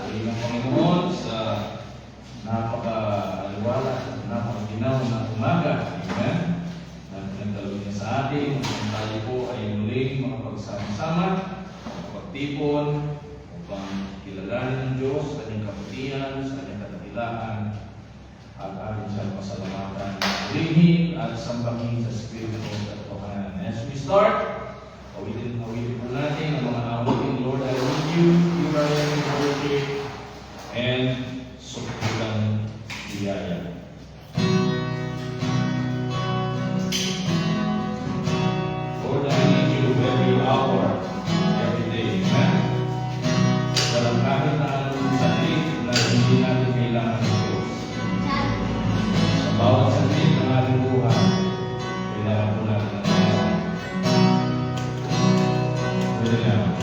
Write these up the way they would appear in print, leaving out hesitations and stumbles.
Pagpapatuloy ng Panginoon sa napaka-aliwala, napaka-ginaw na umaga. Amen? Nagdalawin niya sa atin, kung tayo po ay muling makapagsama-sama, makapagtipon, upang kilalanin ng Diyos sa kanyang kabutihan, sa kanyang kadakilaan, at ating siyang pasalamatan, purihin at sambahin sa Espiritu at Tokanan. As we start, awitin po natin ang mga awitin. Lord, I love you, you are in worship, and sukulang biyaya. Lord, I need you every hour, every day. Amen? Walang kahit na anong saglit na hindi natin kailangan ng Diyos. Sa bawat saglit ng ating buhay, kailangan po natin ng Diyos. Hallelujah.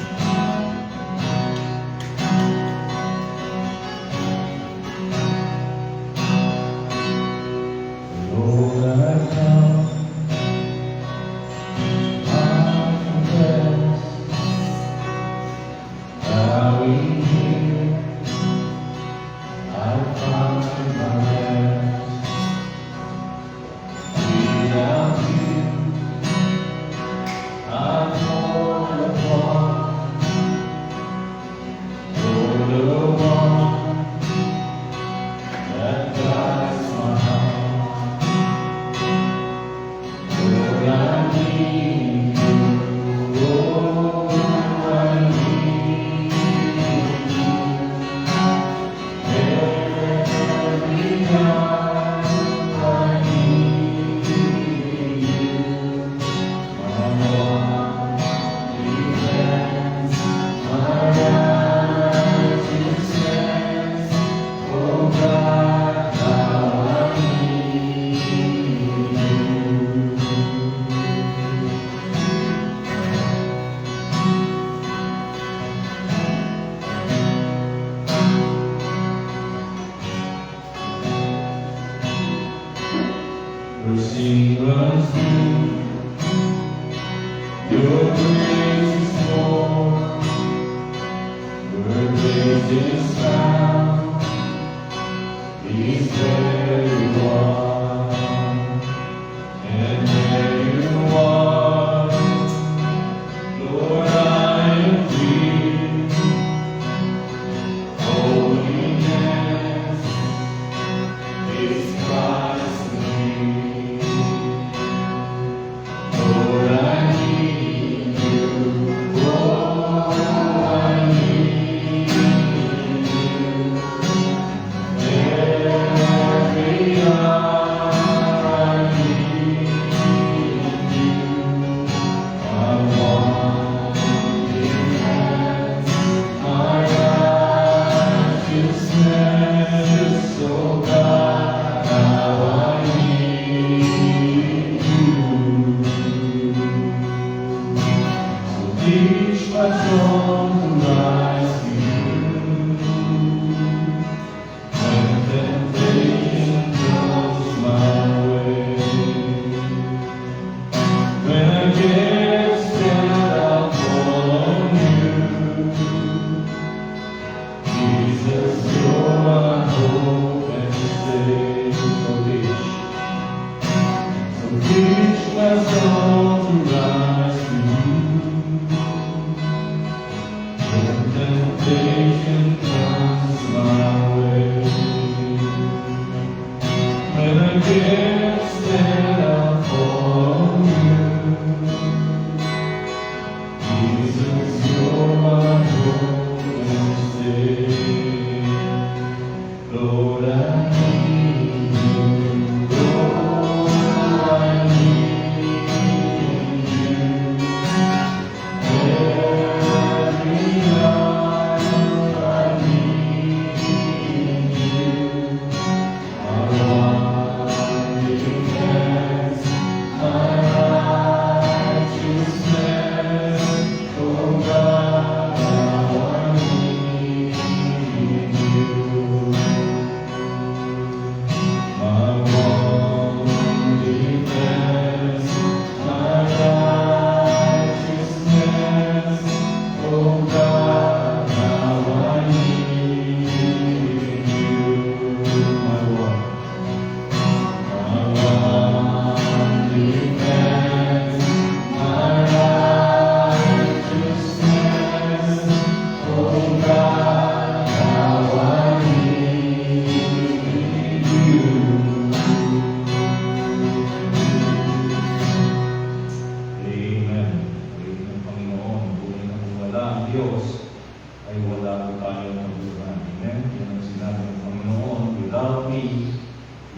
me,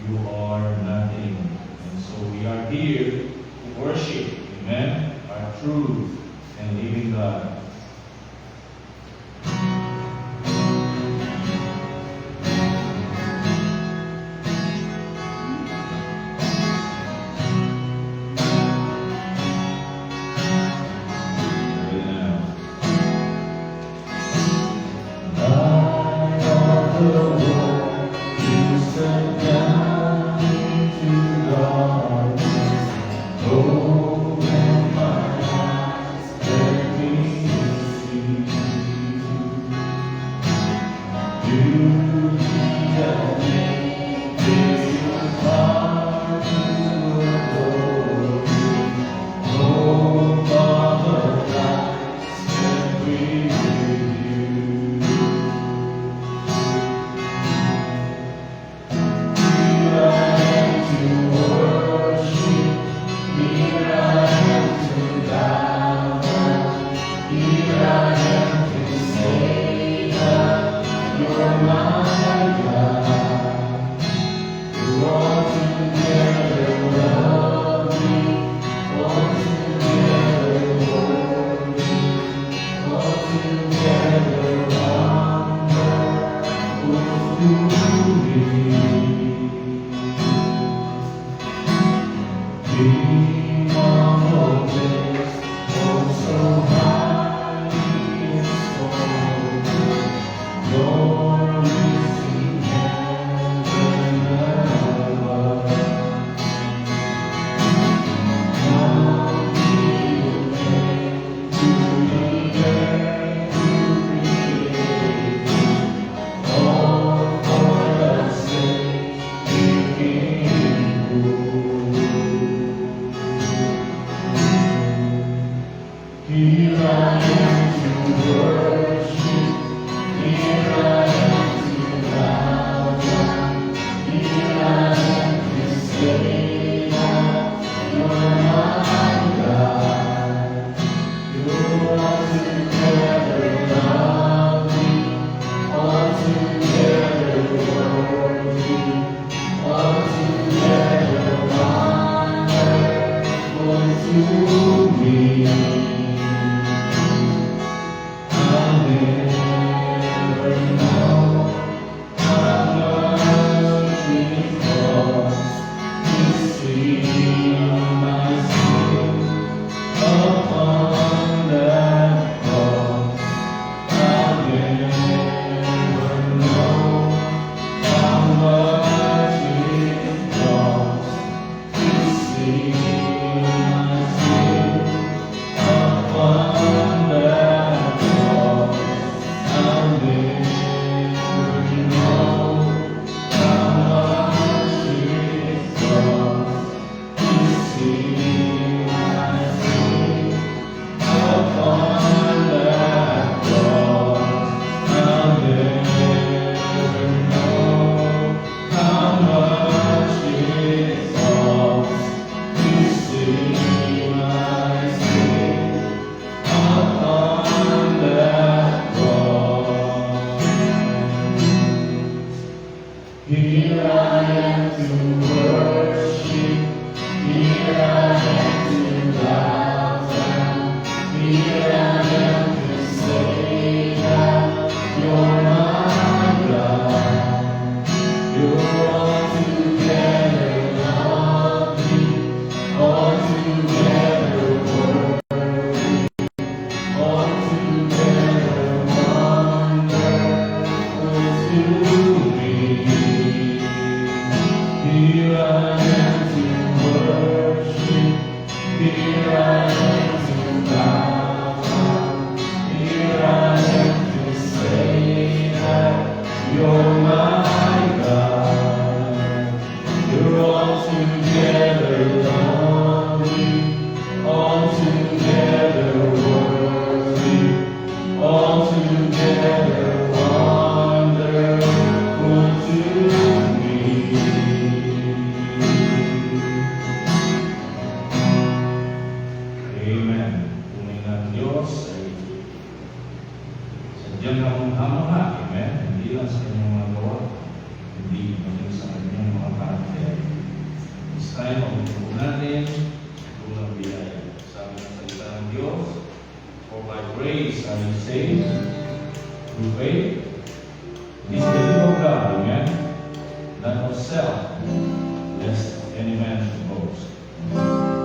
you are nothing. And so we are here to worship, amen, our truth and living God. Sadyang hamon-hamon na, amen? Hindi lang sa kanyang mga gawa. through faith. It is the will of God, amen, not of self, lest any man should boast.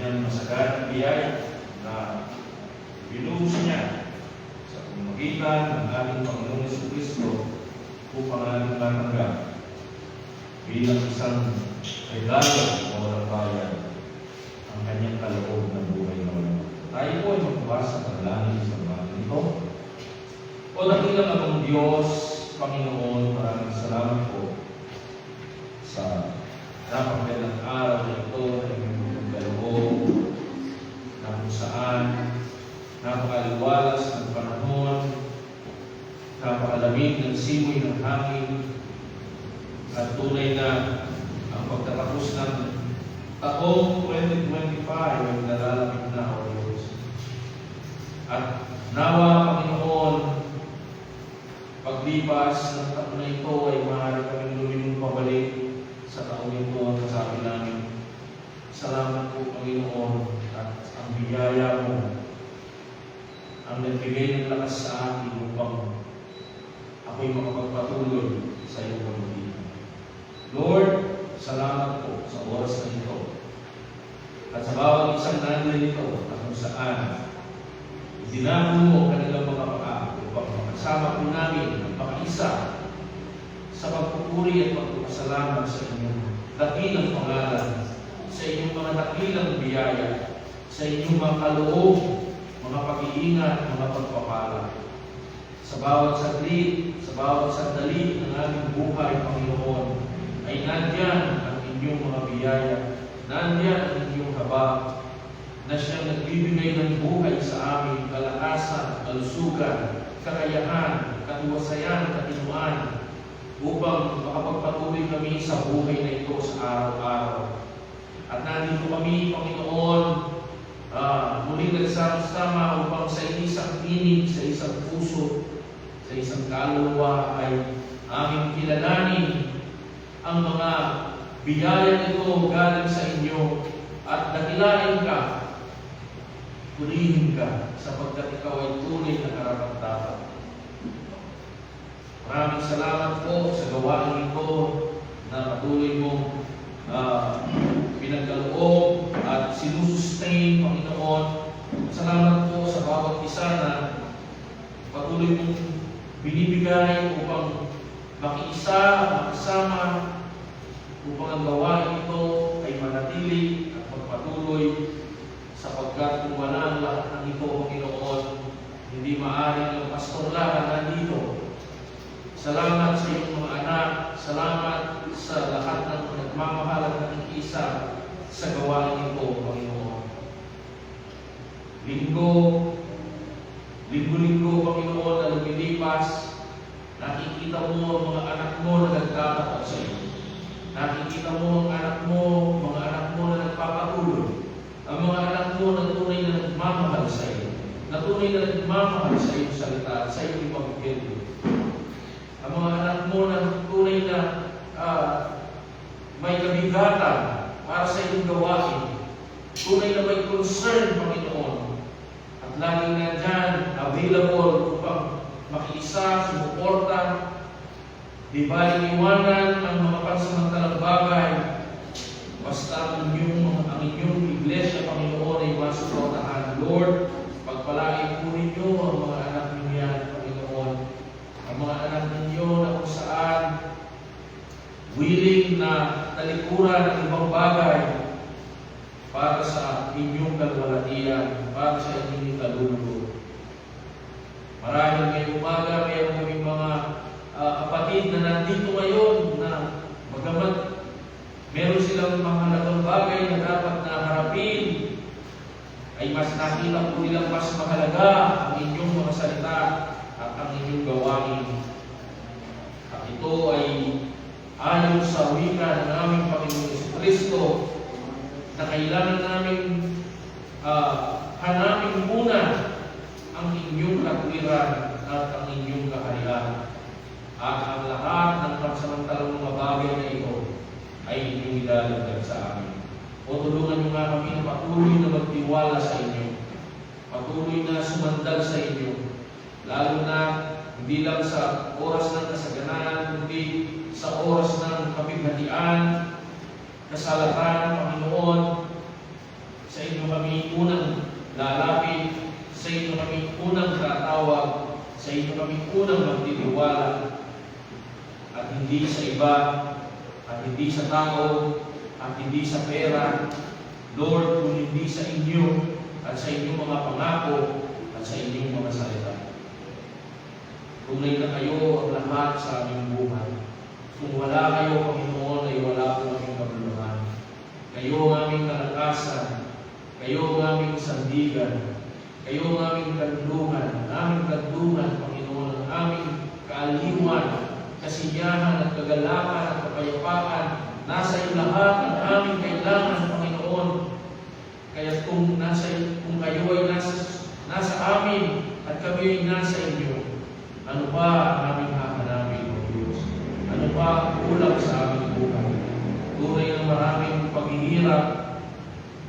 kanyang masaganang biyaya na binuhos niya sa pamamagitan ng ating Panginoong Jesucristo upang ating matanggap bilang isang regalo na walang bayan ang kanyang kaloob ng buhay na walang. Tayo po ay magbukas sa panalangin sa mga ito. O dakilang amang Diyos, Panginoon, maraming salamat po sa napakagandang araw na ito na inyong kaloob na kung saan napakaliwalas ng panahon, napakalamig ng simoy ng hangin, at tunay na ang pagtatapos ng taong 2025 ay nalalapit na, O Diyos. At nawa, Panginoon, paglipas ng taon na ito ay maaari kaming luminong pabalik sa taong ito at sabi namin, salamat po, Panginoon, at ang biyaya mo ang nagbigay ng lakas sa akin upang ako'y makapagpatuloy sa iyong pamamagitan. Lord, salamat po sa oras na ito at sa bawat isang nanay nito na kung saan idinamo mo kanilang mga paa upang makasama po namin ang pakaisa sa pagpupuri at pagpapasalamat sa inyong dakilang pangalan, sa inyong mga dakilang biyaya, sa inyong mga kaloob, mga pag-iingat, mga pagpapala. Sa bawat saglit, sa bawat sandali ng aming buhay, Panginoon, ay nandyan ang inyong mga biyaya, nandyan ang inyong habag, na siyang nagbibigay ng buhay sa amin, kalakasan, kalusugan, kakayahan, katiwasayan, katinuan, upang makapagpatuloy kami sa buhay na ito sa araw-araw. At nandito kami, Panginoon, muling nagsama-sama upang sa isang tinig, sa isang puso, sa isang kaluluwa ay aming kilalanin ang mga biyaya nito galing sa inyo at dakilain ka, purihin ka, sapagkat ikaw ay tunay na karapat-dapat. Maraming salamat po sa gawain ito na patuloy mong pinagkaloob at sinusustain, Panginoon. Salamat po sa bawat isa na patuloy mong binibigay upang makiisa, makasama, upang ang gawain ito ay manatili at magpatuloy, sapagkat kung wala ang lahat ng ito, Panginoon, hindi maaaring ang pastor lang nandito. Salamat sa iyong mga anak, salamat sa lahat ng nagmamahal at nakikiisa sa gawain ito, Panginoon. Linggo-linggo, Panginoon, na lumilipas, nakikita mo ang mga anak mo na nagtatapat sa iyo. Nakikita mo ang anak mo, mga anak mo na nagpapatuloy. Ang mga anak mo na tunay na nagmamahal sa iyo. Na tunay na nagmamahal sa iyong salita at sa iyong ipagpili. Ang mga anak mo na tunay na may kabigatan para sa iyong gawain. Tunay na may concern, Panginoon. At laging nandyan, available upang makiisa, sumuporta, di ba iniwanan ang mga pansamantalang bagay, basta ang inyong iglesia, Panginoon, ay masuportahan. Lord, pagpalain po ninyo ang mga anak ninyo yan, Panginoon. Ang mga anak ninyo na kung saan willing na talikuran ang ibang bagay para sa inyong kalwalatian, para sa inyong kaluluwa. Marahil ngayong umaga, mayroon kaming mga kapatid na nandito ngayon na magamat meron silang mahalagang bagay na dapat na harapin, ay mas nakita po nilang mas mahalaga ang inyong mga salita at ang inyong gawain. At ito ay ayon sa wika ng aming Panginoon Jesucristo na kailangan namin hanapin muna ang inyong katwiran at ang inyong kaharian. At ang lahat ng pansamantalang mga bagay na ito ay inyong ilalagay sa amin. O tulungan niyo nga kami na patuloy na magtiwala sa inyo. Patuloy na sumandal sa inyo. Lalo na hindi lang sa oras ng kasaganan, kundi sa oras ng kapighatian, kasalatan, Panginoon. Sa inyo kami unang lalapit, sa inyo kami unang tatawag, sa inyo kami unang magtitiwala, at hindi sa iba, at hindi sa tao, at hindi sa pera, Lord, kung hindi sa inyo, at sa inyong mga pangako, at sa inyong mga salita. Tunay na kayo ang lahat sa aming buhay. Kung wala kayo, Panginoon, ay wala po aming kabuluhan. Kayo ang aming kalakasan, kayo ang aming sandigan, kayo ang aming kandungan, Panginoon, ang aming kaaliwan, kasiyahan at kagalakan at kapayapaan. Nasa iyo lahat ang aming kailangan, Panginoon. Kaya kung kayo ay nasa amin at kami ay nasa inyo, ano pa ang aming hahanapin, O Diyos? Ano pa ang kulang sa aming buhay? Tunay na maraming paghihirap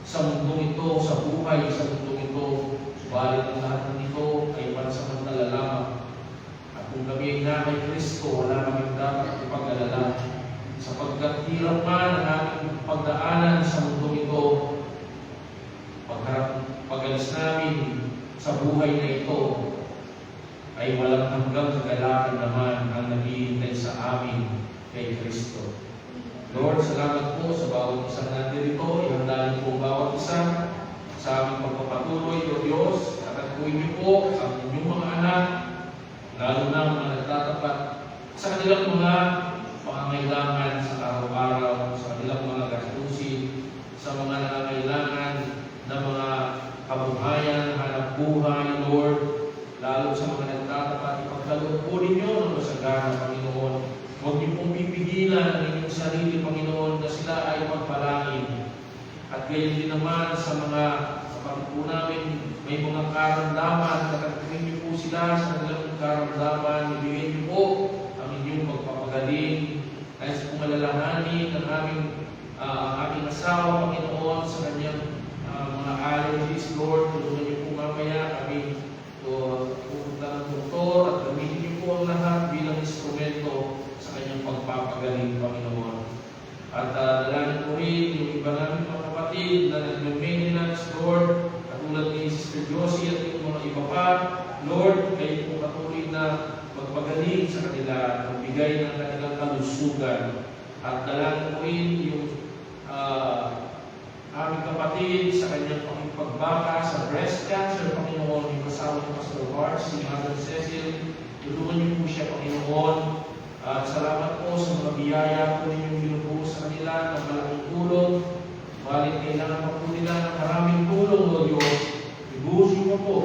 sa mundong ito, sa buhay sa mundong ito. Subalit ang lahat ng ito ay pansamantala lamang. At kung kami ay na kay Kristo, wala kaming dapat ipag-alala. Sapagkat hirap man ang aming pagdaanan sa mundong ito, pag-alis namin sa buhay na ito, ay walang hanggang kagalakan naman ang naghihintay sa amin kay Kristo. Lord, salamat po sa bawat isang natin rito. Ihandalin po bawat isa sa aming pagpapatuloy, O Diyos. Katatuin niyo po ang inyong mga anak, lalo na mga nagtatapat sa kanilang mga pangangailangan sa araw-araw, sa kanilang mga gastusin, sa mga nangangailangan na mga kabuhayan, hanap buhay, Lord. Lalo sa mga nagtatapat, ipagkaloob po ninyo ng masagana, Panginoon. Huwag niyo pong pipigilan ang inyong sarili, Panginoon, na sila ay magpalangin. At gayon din naman sa kapatid po namin, may mga karamdaman, nakatuloy niyo po sila sa kanilang karamdaman, ibigay niyo po ang inyong pagpapagaling. Nais po malalahanin ang aming asawa, Panginoon, sa kanyang mga allergies, Lord. Tulungan niyo po mamaya kami pupunta ng doktor at gamitin niyo po ang lahat bilang instrumento sa kanyang pagpapagaling, Panginoon. At dalangin po rin yung iba namin mga kapatid na nag-maintenance, Lord, katulad ni Sister Josie at yung mga iba pa, Lord, kayo po patuloy na magpagaling sa kanila, magbigay ng kanilang kalusugan. At dalangin po rin yung aming kapatid sa kanyang pagbaka sa breast cancer, Panginoon, yung kasama ng Pastor Bart, si Mother Cecil, tulungan niyo po siya, Panginoon. At salamat po sa mga biyaya po ninyong binubuo sa kanila ng malaking tulong. Balit kailangan pa po nila ng maraming tulong, O Diyos. Ibuhos niyo po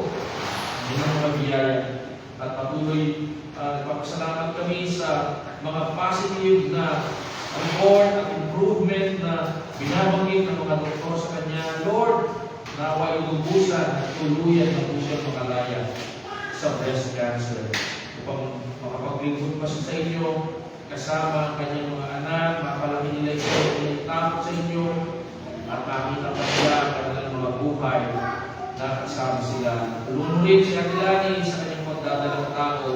ang mga biyaya. At patuloy, nagpapasalamat kami sa mga positive na report at improvement na binabanggit ng mga doktor sa kanya. Lord, naway ubusan at tuluyan na po siya makalaya sa breast cancer. Upang makapaglingkod pa siya sa inyo, kasama ang kanyang mga anak, mapalaki nila ito, kanyang takot sa inyo, at makita pa sila ang kanilang mga buhay na kasama sila. Tulungan rin si Atilani sa kanyang magdadalang tao,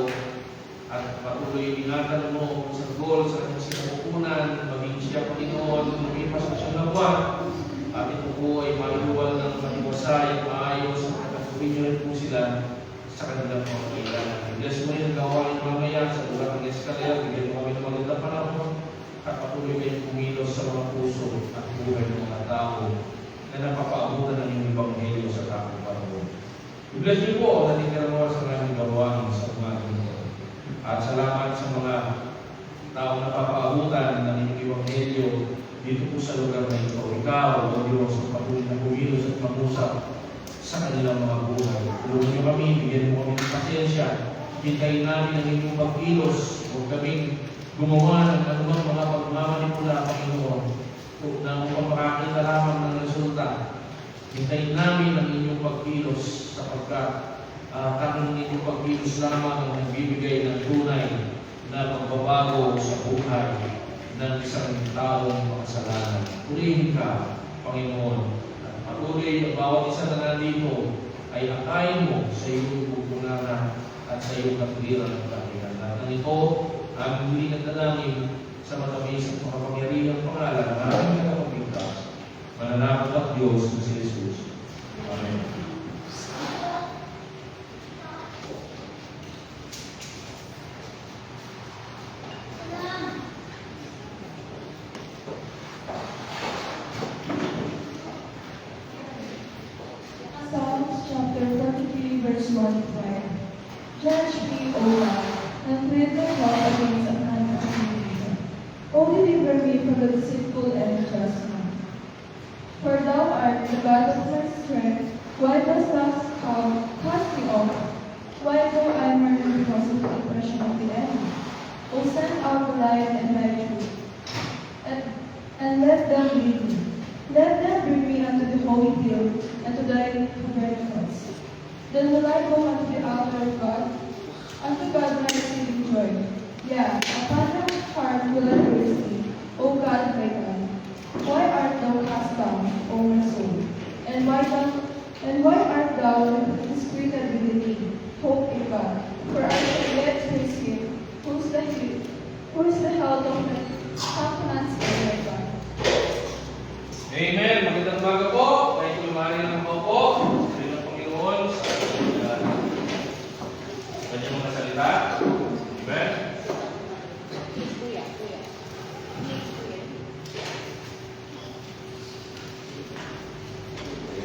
at patuloy ingatan mo sa goal sa kanyang sinapupunan, maging siya, Panginoon, lumipas sa siyang lawa, at ito po ay mailuwal ng matiwasay, maayos, at patuloy niyo rin po sila sa kanilang mga kailangan. Bless mo rin ang gawain mamaya sa lugar ng Escalera, bigyan mo kami ng magandang panahon, at patuloy kayong kumilos sa mga puso at buhay ng mga tao na napapaabutan ng inyong Ebanghelyo sa tamang panahon. Bless niyo po ang ating karamawar sa aming gawain sa umagang ito. At salamat sa mga taong napapaabutan ng inyong Ebanghelyo dito po sa lugar na ito. Ikaw, O Diyos, ang patuloy na kumilos at mag-usap sa kanilang mga buhay. Tulungan niyo kami, bigyan mo kami ng pasensya. Hintayin namin ang inyong pagkilos. Huwag kaming gumawa ng anumang mga pagmamanipula, Panginoon, na upang makakita lamang ng resulta. Hintayin namin ang inyong pagkilos sapagkat tanging inyong pagkilos lamang ang nagbibigay ng tunay na pagbabago sa buhay ng isang taong makasalanan. Purihin ka, Panginoon. Patuloy ang bawat isa na nandito ay akayin mo sa iyong bubunaran at sa iyong katwiran ng kahilan. At ang ito, aming muli nagdalangin sa matamis at makapangyarihang pangalan ng aming nakapagligtas mananakot at Diyos na si Jesus. Amen. Psalms chapter 43, verse 1 to 5. Judge me, O God, and plead my cause against an accusation. O deliver me from the deceitful and unjust man. For thou art the God of my strength. Why dost thou cast me off? Why go I murdered because of the oppression of the enemy? O send out the light and thy truth, and let them lead me. Let them bring me unto the holy hill, and to thy tabernacles. Then will I go unto the altar of God, unto God my exceeding joy. Yeah, upon my heart will I praise thee, O God my God. Why art thou cast down, O my soul? And why art thou disquieted within me? Hope in God, for I shall yet praise him, who is the health of my countenance and my God. Amen. Magandang umaga po. Kahit lumari ng mga po. Sa ng Panginoon sa kanyang mga salita. Amen.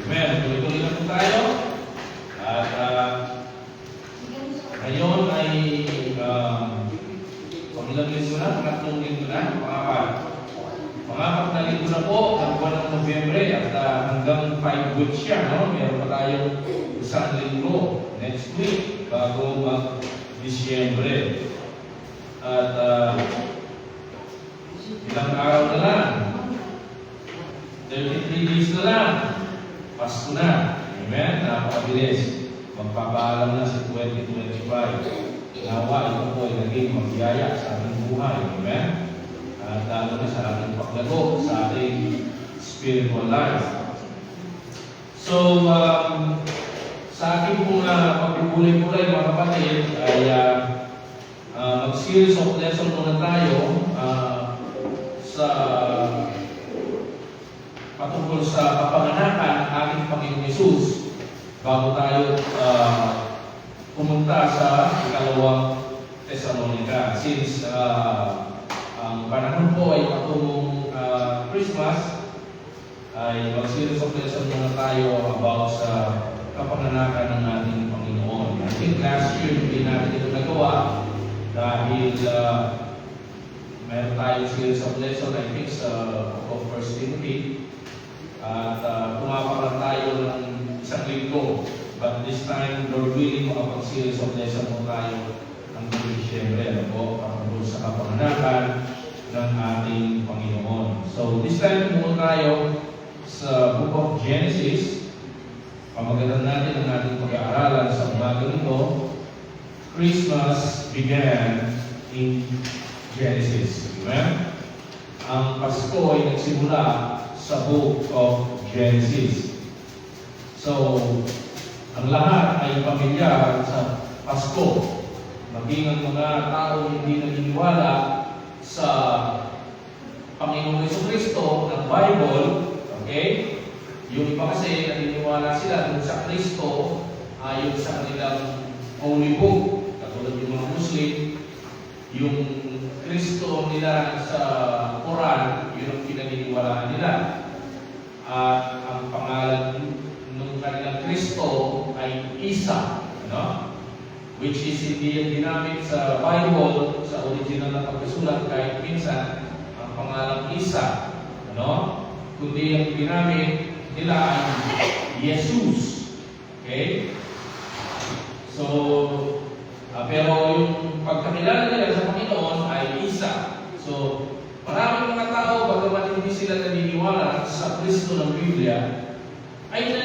Amen. Tuloy-tuloy na po tayo. At ngayon ay pangilang linggo na, pangatlong linggo na, Pangapat na linggo na po, ang buwan ng Nobyembre at hanggang 5 weeks siya, no? Meron pa tayong isang linggo next week bago mag-Disyembre. At ilang araw na lang, 33 days na lang, Pasko na. Amen? Napakabilis. Magpapaalam na sa 2025. Nawa, ito po ay naging magyaya sa ating buhay. Amen? At lalo na sa ating paglago, sa ating spiritual life. So, sa ating pong pagpupulay-pulay mga kapatid, ay mag-series of lesson muna tayo sa patungkol sa kapanganakan ng ating Panginoong Hesus bago tayo pumunta sa ikalawang Thessalonica. Since ang panahon po ay patungong Christmas, ay mag-series of lesson muna tayo about sa kapanganakan ng ating Panginoon. I think last year hindi natin ito nagawa dahil meron tayong series of lesson, I think sa of 1 Timothy, at pumaparan tayo ng isang linggo. But this time, Lord willing, makapag-series of lesson mo tayo ng Disyembre, ano po, patungkol sa kapanganakan ng ating Panginoon. So, this time, pumunta tayo sa Book of Genesis. Pamagatan natin ang ating pag-aaralan sa umaga nito. Christmas began in Genesis. Amen? Ang Pasko ay nagsimula sa Book of Genesis. So, ang lahat ay pamilyar sa Pasko. Maging ang mga tao hindi naniniwala sa Panginoong Jesucristo ng Bible, okay? Yung iba kasi naniniwala sila dun sa Kristo ayon sa kanilang holy book. Katulad yung mga Muslim, yung Kristo nila sa Quran, yun ang pinaniniwalaan nila. At ang pangalan ng kanilang Kristo ay Isa, no? Which is hindi yung ginamit sa Bible, sa original na pagkasulat, kahit minsan, ang pangalang Isa, no? Kundi ang ginamit nila ay Jesus. Okay? So, pero yung pagkakilala nila sa Panginoon ay Isa. So, maraming mga tao, bagamat hindi sila naniniwala sa Kristo ng Biblia, ay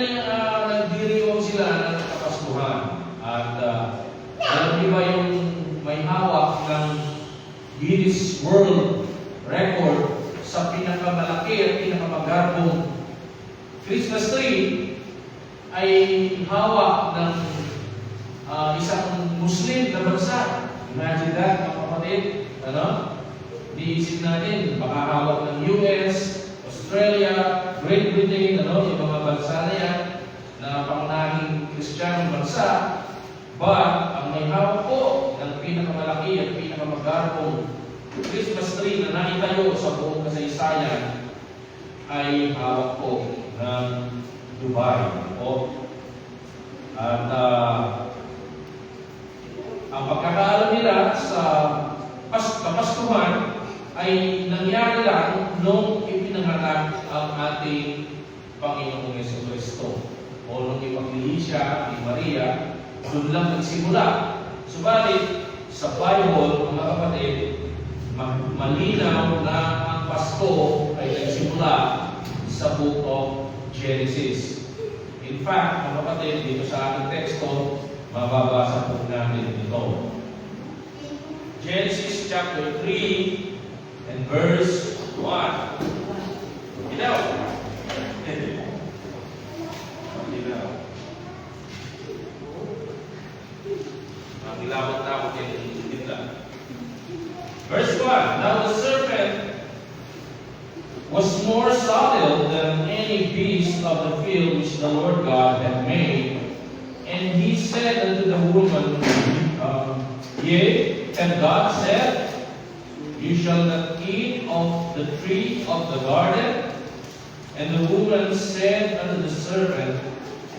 nagdiriwang sila ng kapaskuhan. At alam niyo ba yung may hawak ng Guinness World Record sa pinakamalaki at pinakamagarbong Christmas tree ay hawak ng isang Muslim na bansa. Imagine that, mga kapatid. Ano? Diisip natin, baka hawak ng US, Australia, Great Britain, yung mga bansa na yan, na pangunahing Kristiyanong bansa. But, ang may hawak po ng pinakamalaki at pinakamagarapong Christmas tree na naitayo sa buong kasaysayan ay hawak po ng Dubai po. At ang pagkakaalam nila sa Kapaskuhan ay nangyari lang nung ipinanganak ang ating Panginoong Jesucristo o nung ipaglili siya ni Maria, doon lang nagsimula. Subalit, sa Bible, mga kapatid, malinaw na ang Pasko ay nagsimula sa Book of Genesis. In fact, mga kapatid, dito sa ating teksto, mababasa po namin ito. Genesis chapter 3 and verse 1. Ilaw. Ilaw. Ang ilawat-lawat yung kita. Verse 1. Now the serpent was more subtle than any beast of the field which the Lord God had made. And he said unto the woman, Yea, and God said, You shall not eat of the tree of the garden. And the woman said unto the serpent,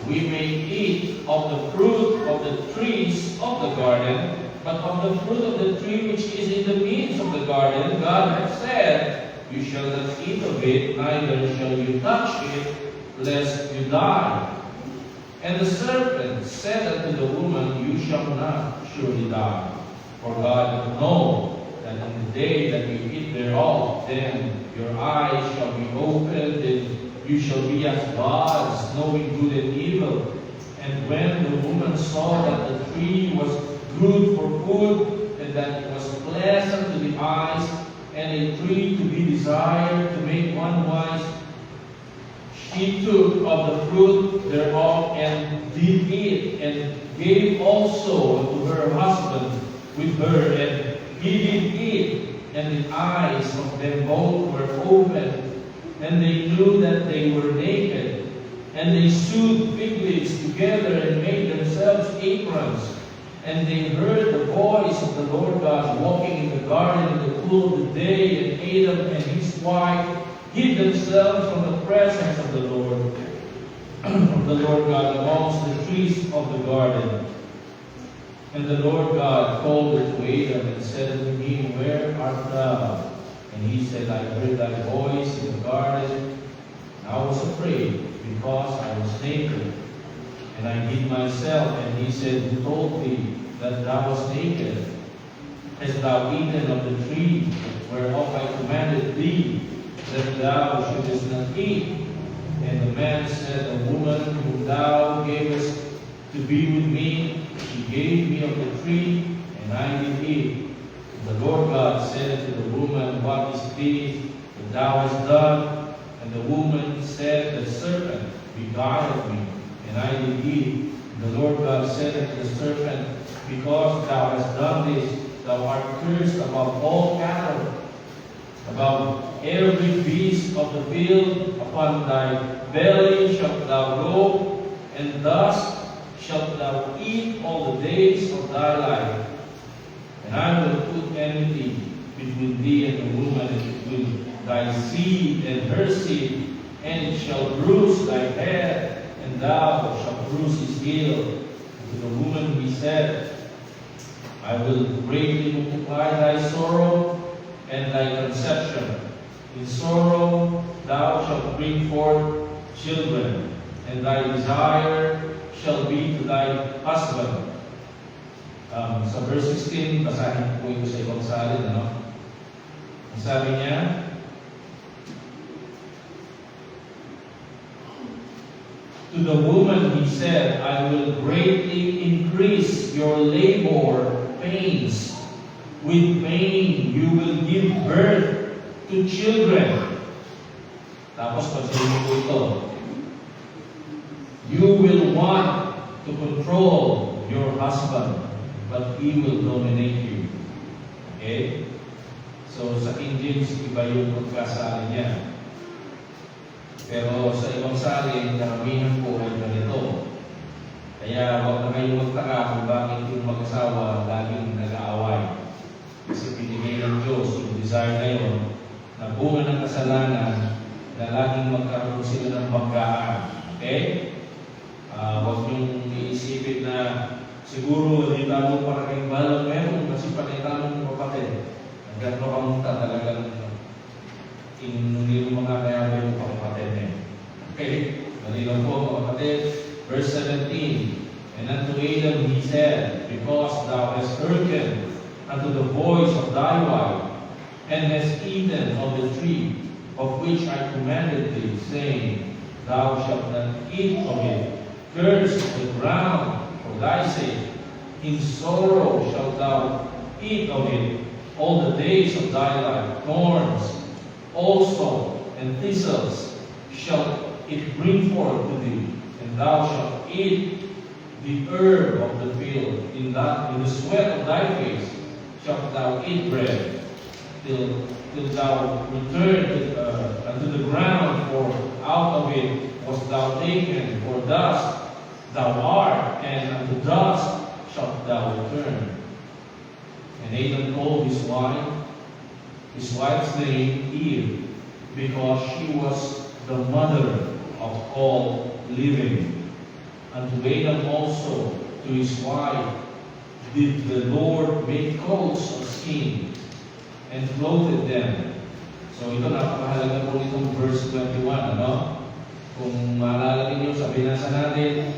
We may eat of the fruit of the trees of the garden, but of the fruit of the tree which is in the midst of the garden, God hath said, You shall not eat of it, neither shall you touch it, lest you die. And the serpent said unto the woman, You shall not surely die. For God hath known that in the day that you eat thereof, then your eyes shall be opened, and you shall be as gods, knowing good and evil. And when the woman saw that the tree was good for food, and that it was pleasant to the eyes, and a tree to be desired to make one wise, she took of the fruit thereof and did eat, and gave also to her husband with her, and he did eat, and the eyes of them both were opened, and they knew that they were naked, and they sewed fig leaves together and made themselves aprons. And they heard the voice of the Lord God walking in the garden in the cool of the day, and Adam and his wife hid themselves from the presence of the Lord, from the Lord God amongst the trees of the garden. And the Lord God called unto Adam and said unto him, Where art thou? And he said, I heard thy voice in the garden, and I was afraid, because I was naked, and I hid myself. And he said, Who told thee that thou wast naked? Hast thou eaten of the tree whereof I commanded thee, that thou shouldest not eat? And the man said, The woman whom thou gavest to be with me, she gave me of the tree, and I did eat. And the Lord God said unto the woman, What is this that thou hast done? And the woman said, The serpent beguiled me, and I did eat. And the Lord God said unto the serpent, Because thou hast done this, thou art cursed above all cattle, above every beast of the field. Upon thy belly shalt thou go, and thus shalt thou eat all the days of thy life. And I will put enmity between thee and the woman, and between thy seed and her seed, and it shall bruise thy head, and thou shalt bruise his heel. And to the woman he said, I will greatly multiply thy sorrow and thy conception. In sorrow thou shalt bring forth children, and thy desire shall be to thy husband. Sa verse 16, basahin ko ito sa ibang salin, ano? Ang sabi niya, To the woman he said, I will greatly increase your labor pains. With pain you will give birth to children. Tapos pagsabi ko ito, you will want to control your husband, but he will dominate you. Okay? So sa King James, iba yung pagkasali niya. Pero sa ibang salin, karamihan po ay ganito. Kaya huwag na kayong magtaka kung bakit yung mag-asawa laging nag-aaway. Kasi pinigay ng Diyos yung desire na yun, na bunga ng kasalanan, na laging magkaroon sila ng banggaan. Okay? Huwag niyong iisipin na siguro hindi talo para kayong balang meron kasi panay talo ng kapatid. Hanggang no kamunta talagang hindi mo mga kaya yung kapatid niya. Okay? Dali lang po mga kapatid. Verse 17, And unto Adam he said, Because thou hast hearkened unto the voice of thy wife, and hast eaten of the tree of which I commanded thee, saying, Thou shalt not eat of it. Cursed the ground for thy sake. In sorrow shalt thou eat of it all the days of thy life. Thorns also and thistles shall it bring forth to thee, and thou shalt eat the herb of the field. In the sweat of thy face shalt thou eat bread, till thou return unto the ground, for out of it wast thou taken, for dust thou art, and unto dust shalt thou return. And Adam called his wife's name Eve, because she was the mother of all living. Unto Adam also, to his wife, did the Lord make coats of skin, and clothed them. So ito, napakahalaga po nitong verse 21, ano? Kung maalala ninyo, sabi nasa natin,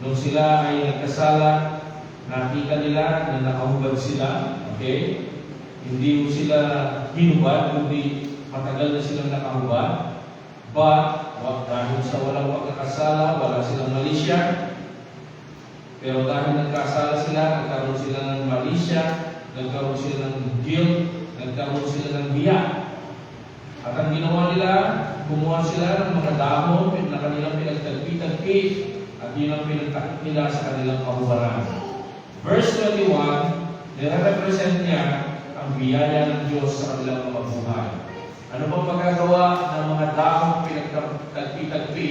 nung sila ay nagkasala, nakita nila na nakahubad sila, okay? Hindi mo sila hinubad, kundi matagal na silang nakahubad. But, dahil sa walang pagkakasala, wala silang malisya. Pero dahil nagkasala sila, nagkaroon sila ng malisya, nagkaroon sila ng guilt, nagkaroon sila ng biya. At ang ginawa nila, kumuha sila ng mga dahon na kanilang pinagtagpi-tagpi, at yun ang pinagtakip nila sa kanilang kahubaran. Verse 21, nire-represent niya ang biyaya ng Diyos sa kanilang mga buhay. Ano bang magagawa ng mga dahong pinagtagpi-tagpi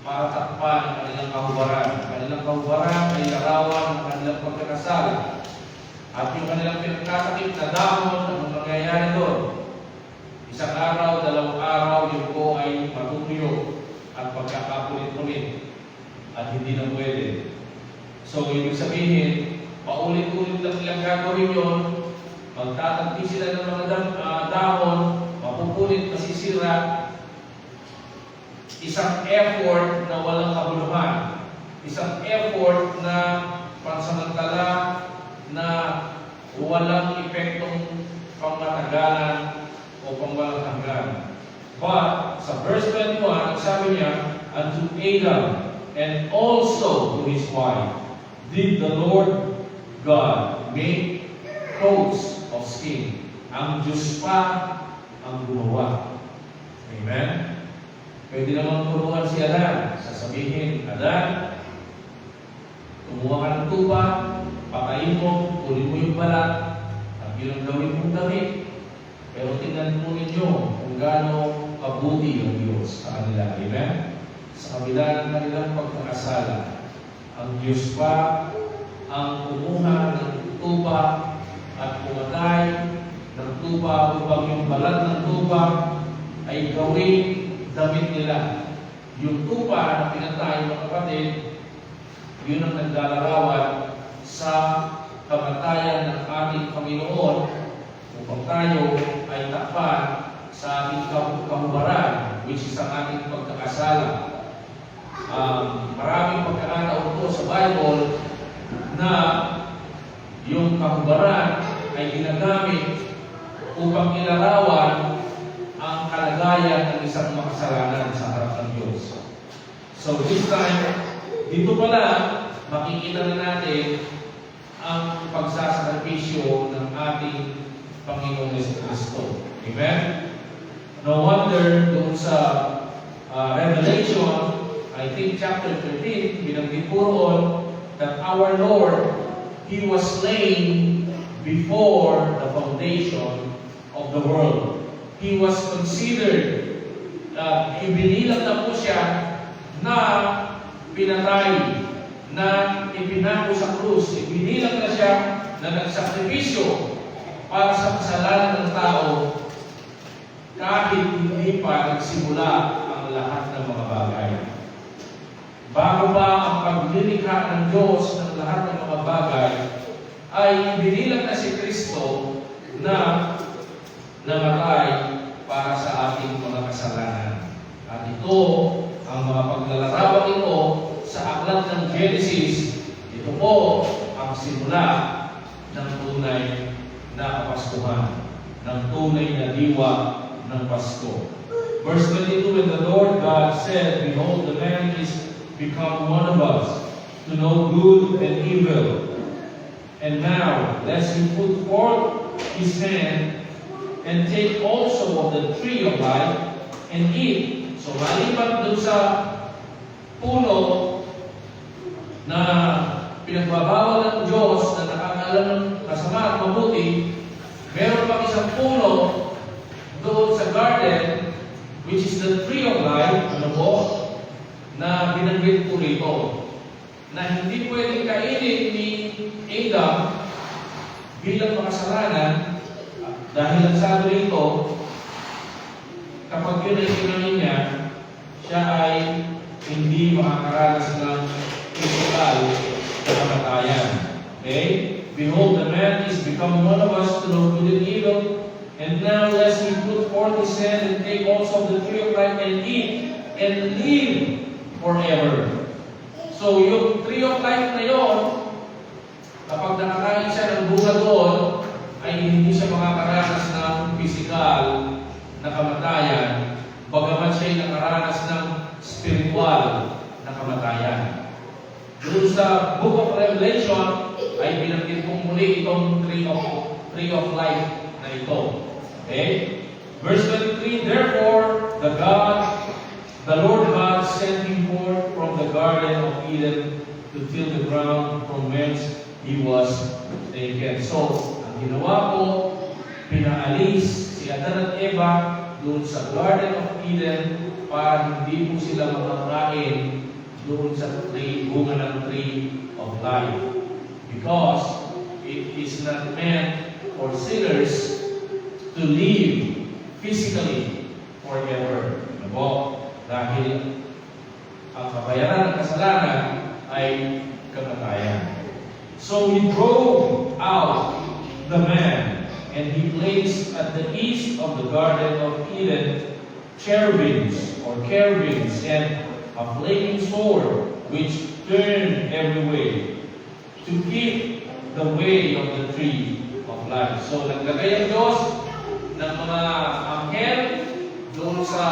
para takpan ang kanilang kahubaran? Ang kanilang kahubaran ay larawan ng kanilang pagkakasala. At yung kanilang pinagtatakip na dahon, anong mangyayari doon? Isang araw, dalawang araw, yun po ay matutuyo at pagkakapulit-pulit at hindi na pwede. So, ibig sabihin, paulit-ulit lang nilang gagawin yun, magtatagpi sila ng mga dahon, mapupulit, masisira, isang effort na walang kabuluhan, isang effort na pansamantala na walang epektong pangmatagalan o pangwalang hanggan. But, sa verse 21, sabi niya, unto Adam and also to his wife did the Lord God make coats of skin. Ang Diyos pa ang gumawa. Amen? Pwede naman turuan si Adan. Sasabihin, Adan, kumuha ka ng tupa, pakain mo, kunin mo yung balat, at yun ang gawin mong damit. Pero tingnan mo ninyo kung gaano kabuti ang Diyos sa kanila. Amen? Sa kabila ng kanilang pagkakasala, ang Diyos pa ang kumuha ng tupa at pumatay ng tupa upang yung balat ng tupa ay gawing damit nila. Yung tupa na pinatay mga kapatid, yun ang naglalarawan sa kamatayan ng ating Panginoon upang tayo ay takpan sa ating kahubaran, which is ang ating pagkakasala. Maraming pagkakataon po sa Bible na yung kahubaran ay ginagamit upang ilarawan ang kalagayan ng isang makasalanan sa harap ng Diyos. So this time, dito pala makikita na natin ang pagsasakripisyo ng ating Panginoong Kristo. Amen? No wonder doon sa Revelation, I think chapter 13, binanggit po roon that our Lord, He was slain before the foundation of the world. He was considered ibinilang na po siya na pinatay, na ipinako sa krus. Ibinilang na siya na nagsakripisyo para sa kasalanan ng tao kahit hindi pa nagsimula ang lahat ng mga bagay. Bago pa ang paglilikha ng Diyos ng lahat ng mga bagay, ay ibinilang na si Kristo na namatay para sa ating mga kasalanan. At ito, ang mga paglalarawan ito sa aklat ng Genesis, ito po ang simula ng tunay na Kapaskuhan, ng tunay na diwa ng Pasko. Verse 22, and the Lord God said, behold, the man is become one of us, to know good and evil. And now, lest he put forth his hand, and take also of the tree of life, and eat. So, maliban doon sa puno na pinagbabawal ng Diyos na nakakalam ng masama at mabuti, meron pang isang puno doon sa garden, which is the tree of life, ano po, na binanggit po rito, na hindi pwedeng kainin ni Adam bilang makasalanan, dahil ang sabi rito, kapag yun ay kinain niya, siya ay hindi makakaranas ng physical na kamatayan. Okay? Behold, the man is become one of us to know good and evil, and now lest he put forth his hand and take also of the tree of life and eat and live forever. So, yung tree of life na yon, kapag nakakain siya ng bunga doon, ay hindi siya makakaranas ng physical na kamatayan, bagaman siya nakaranas ng spiritual na kamatayan. Doon sa Book of Revelation, ay binanggit kong muli itong tree of life na ito. Okay? Verse 23, therefore, the Lord God sent him forth from the Garden of Eden to till the ground from whence he was taken. So, ang ginawa ko, pinaalis si Adan at Eva doon sa Garden of Eden para hindi po sila makakain doon sa bunga ng tree of life. Because it is not meant for sinners to live physically forever. Ano? Dahil ang kabayaran ng kasalanan ay kamatayan. So he drove out the man, and he placed at the east of the Garden of Eden cherubims and a flaming sword which turned every way to keep the way of the tree of life. So naglagay ang Diyos ng mga anghel doon sa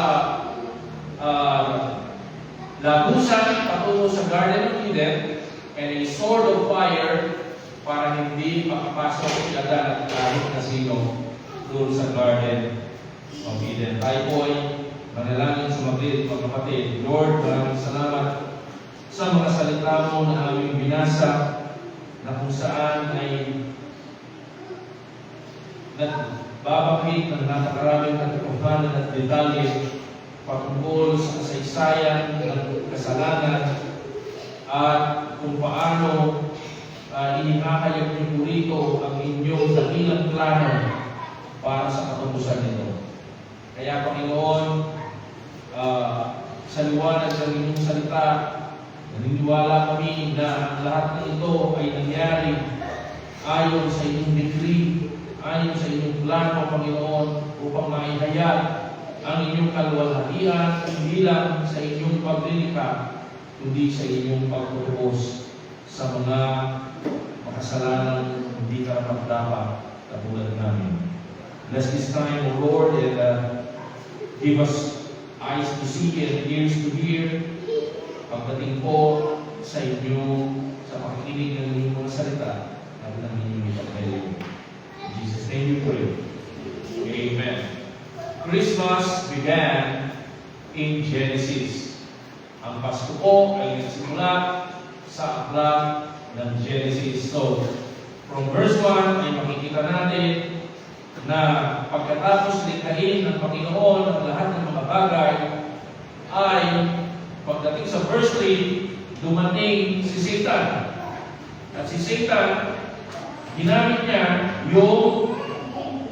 lagusan patungo sa Garden of Eden, and a sword of fire para hindi makapasok si Adan at kahit na sino doon sa Garden of Eden. Tayo po ay manalangin sa mga kapatid. Lord, maraming salamat sa mga salita mo na aming binasa, na kung saan ay nagbabakit ng napakaraming katotohanan at detalye patungkol sa kasaysayan ng kasalanan at kung paano inikakayag niyo po rito ang inyong dakilang plano para sa katubusan nito. Kaya Panginoon, sa liwanag ng inyong salita, naniniwala kami na ang lahat ng ito ay nangyari ayon sa inyong decree, ayon sa inyong plano, Panginoon, upang maihayag ang inyong kaluwalhatian, hindi lang sa inyong paglilikha, kundi sa inyong pagtutubos sa mga makasalanan hindi karapat-dapat katulad namin. Bless this time, O Lord, and give us eyes to see and ears to hear pagdating po sa inyong, sa pakikinig ng inyong mga salita at ng inyong ipagkalim. In Jesus' name we pray. Amen. Christmas began in Genesis. Ang Pasko po ay nagsimula sa aklat ng Genesis. So, from verse 1 ay makikita natin na pagkatapos likhain ng Panginoon ang lahat ng mga bagay ay pagdating sa verse 3, dumating si Satan. At si Satan, ginamit niya yung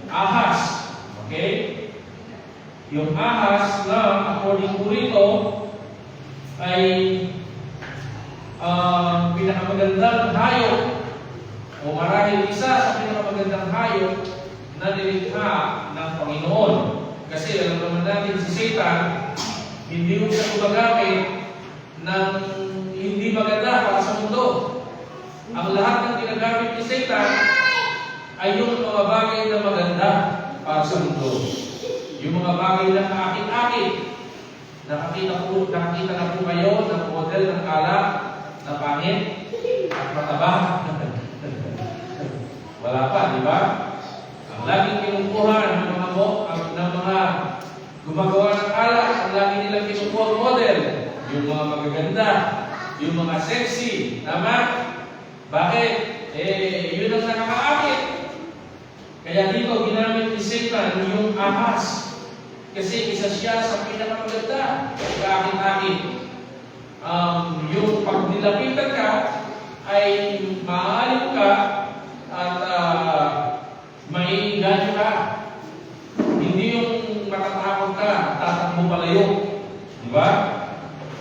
ahas. Okay? Yung ahas na according to rito ay pinakamagandang hayop o marahil isa sa pinakamagandang hayop na nilikha ng Panginoon. Kasi alam naman natin si Satan, hindi mo siya gumagamit ng hindi maganda para sa mundo. Ang lahat ng ginagamit ni Satan ay yung mga bagay na maganda para sa mundo. Yung mga bagay na kaakit-akit. Nakakita na po kayo ng model ng alak na pangit at mataba. Wala pa, di ba? Ang laging kinukuha ng mga gumagawa ng alak, ang laging nilang kinukuha model. Yung mga magaganda, yung mga sexy. Tama? Bakit? Yun ang nakakaakit. Kaya dito ginamit ni Satan yung ahas. Kasi isa siya sa pinakamaganda. Kaakit-akit. Yung pag nilapitan ka, ay maaalim ka at maiinganyo ka. Hindi yung matatakot ka at tatakbo palayo. Diba?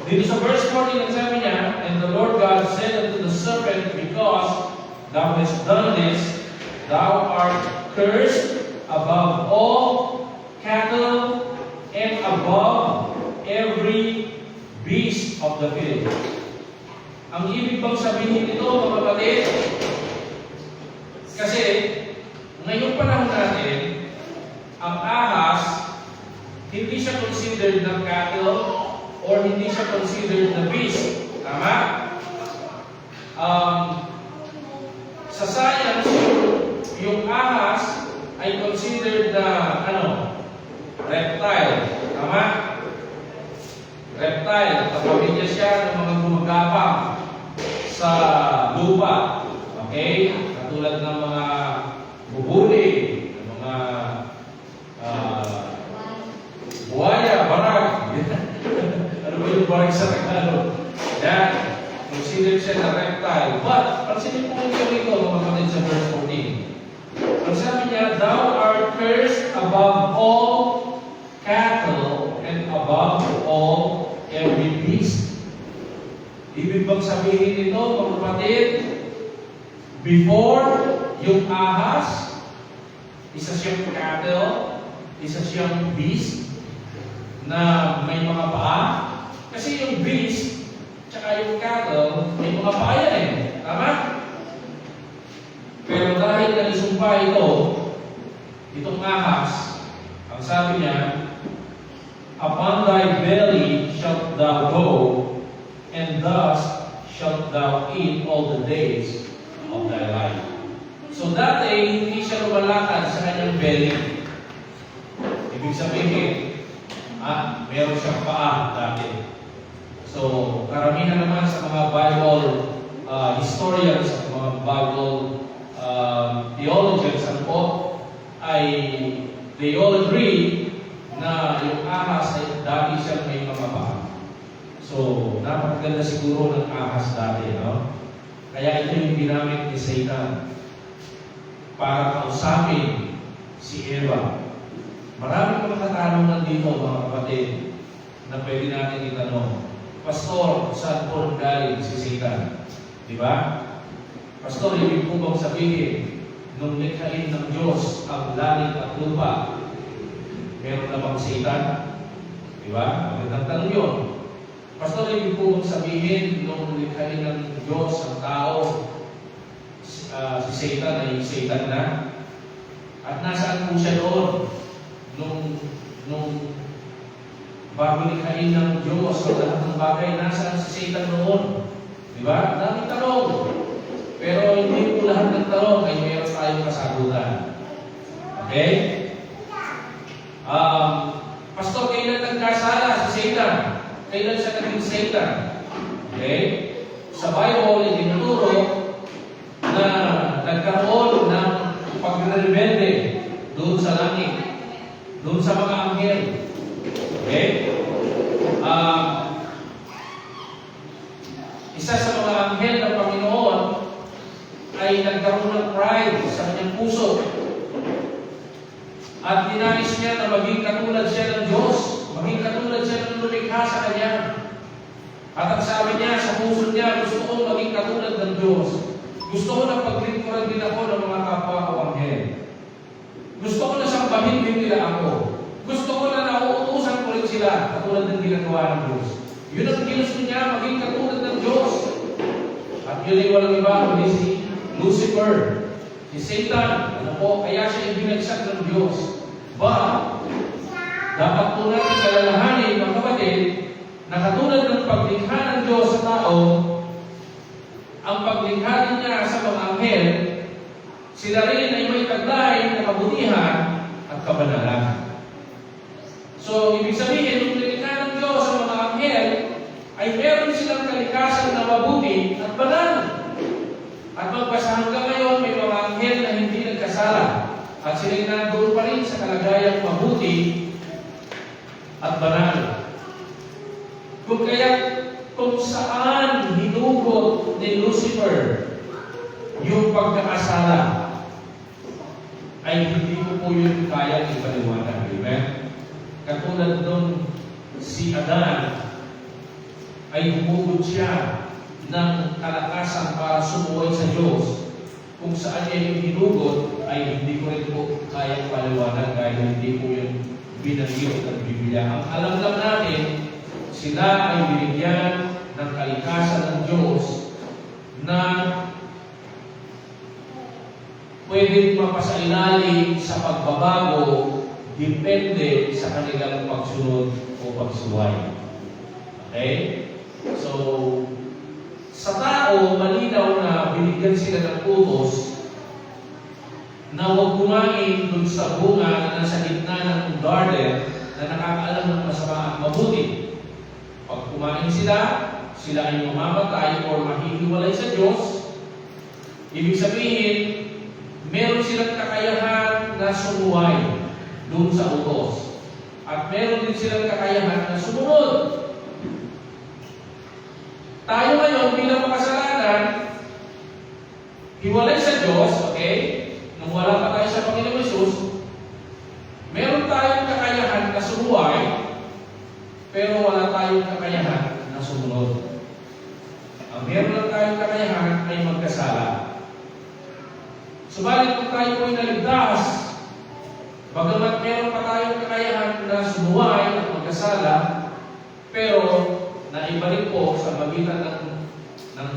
Dito sa verse 14, sabi niya, "And the Lord God said unto the serpent, Because thou hast done this, thou art cursed above all cattle and above every beast of the field." Ang ibig bang sabihin nito, mga kapatid? Kasi, ngayong panahon natin, ang ahas, hindi siya considered na cattle or hindi siya considered na beast. Tama? Sa science, yung ahas ay considered na, reptile. Tama? Reptile. Kapamilya siya ng mga gumagapang sa lupa. Okay? Katulad ng mga bubuli, ng mga buhaya, barag. Ano ba yung barag sa Tagalog? Yan. Considered siya na reptile. But, pansinin po yung ito, mga kapatid sa verse 14. Ang sabi niya, "Thou art cursed above all cattle and above all every beast." Ibig bang sabihin nito, mga kapatid, before yung ahas, isa siyang cattle, isa siyang beast, na may mga paa. Kasi yung beast, tsaka yung cattle, may mga paa yan eh. Tama? Pero dahil naisumpa itong ahas, ang sabi niya, "Upon thy belly shalt thou go, and thus shalt thou eat all the days of thy life." So dati, hindi siya lumalakad sa kanyang belly. Ibig sabihin, meron siyang paa dati. So, karamihan naman sa mga Bible historians, sa mga Bible theologians, ay they all agree na yung ahas ay dati siyang may mga paa. So, napakaganda siguro ng ahas dati, no? Kaya ito yung ginamit ni Satan para kausapin si Eva. Maraming mga katanungan dito, mga kapatid, na pwede natin itanong. Pastor, saan po galing si Satan? Di ba? Pastor, ibig po bang sabihin, nung likhain ng Diyos ang langit at lupa, meron na bang Satan? Di ba? Magandang tanong yun. Pastor, ibig po bang sabihin, nung likhain ng Diyos ang tao, si Satan ay Satan na? At nasaan po siya doon? Nung bago likhain ng Diyos ang lahat ng bagay, nasaan si Satan noon? Di ba? Daming tanong. Pero hindi po lahat ng tanong ay mayroon tayong kasagutan. Okay? Pastor, kailan nagkasala si Satan? Kailan siya naging Satan? Okay? Sa Bible, itinuturo na nagkaroon ng pagre-rebelde doon sa langit, doon sa mga anghel. Okay? isa sa mga anghel ng Panginoon ay nagkaroon ng pride sa kanyang puso. At ninais niya na maging katulad siya ng Diyos, maging katulad siya ng lumikha sa kanya. At ang sabi niya sa puso niya, gusto ko maging katulad ng Diyos. Gusto ko na paglingkuran din ako ng mga kapwa ko anghel. Gusto ko na sambahin din nila ako. Gusto ko na nauutusan ko rin sila katulad ng ginagawa ng Diyos. Yun ang ginusto niya, maging katulad ng Diyos. At yun ay walang iba kundi si Lucifer, si Satan. Ano po, kaya siya ibinagsak ng Diyos. Dapat po natin kalalahanin, mga kapatid, na katulad ng paglikha ng Diyos sa tao, ang paglikha din niya sa mga anghel, sila rin ay may taglay na kabutihan at kabanalan. So, ibig sabihin, yung nilikha ng Diyos sa mga anghel, ay meron silang kalikasan na mabuti at banal. At magpasa hanggang ngayon, may mga anghel na hindi nagkasala. At sila'y nandoon pa rin sa kalagayang mabuti at banal. Kung saan hinugot ni Lucifer yung pagkakasala, ay hindi ko po yun kaya ipaliwanag. Amen? Katulad nung si Adan, ay humugot siya ng kalakasan para sumuway sa Diyos. Kung saan niya yung hinugot, ay hindi ko rin po kaya paliwanag dahil hindi po yun binanggit ng Biblia. Ang alam lang natin, sila ay binigyan ng kalikasan ng Diyos na pwedeng mapasailalim sa pagbabago depende sa kanilang pagsunod o pagsuway. Okay? So, sa tao, malinaw na binigyan sila ng utos na huwag kumain dun sa bunga na nasa gitna ng garden na nakakaalam ng masama at mabuti. Pag kumain sila, sila ay mamamatay o mahihiwalay sa Diyos. Ibig sabihin, meron silang kakayahan na sumuway dun sa utos. At meron din silang kakayahan na sumunod. Tayo ngayon bilang makasalanan, hiwalay sa Diyos, okay? Nung wala pa tayo sa Panginoon Hesus, meron tayong kakayahan na sumuway, pero wala tayong kakayahan na sumunod. Ang meron lang tayong kakayahan ay magkasala. Subalit kung tayo po'y naligtas, bagamat meron pa tayong kakayahan na sumuway at magkasala, pero naibalik po sa magitan ng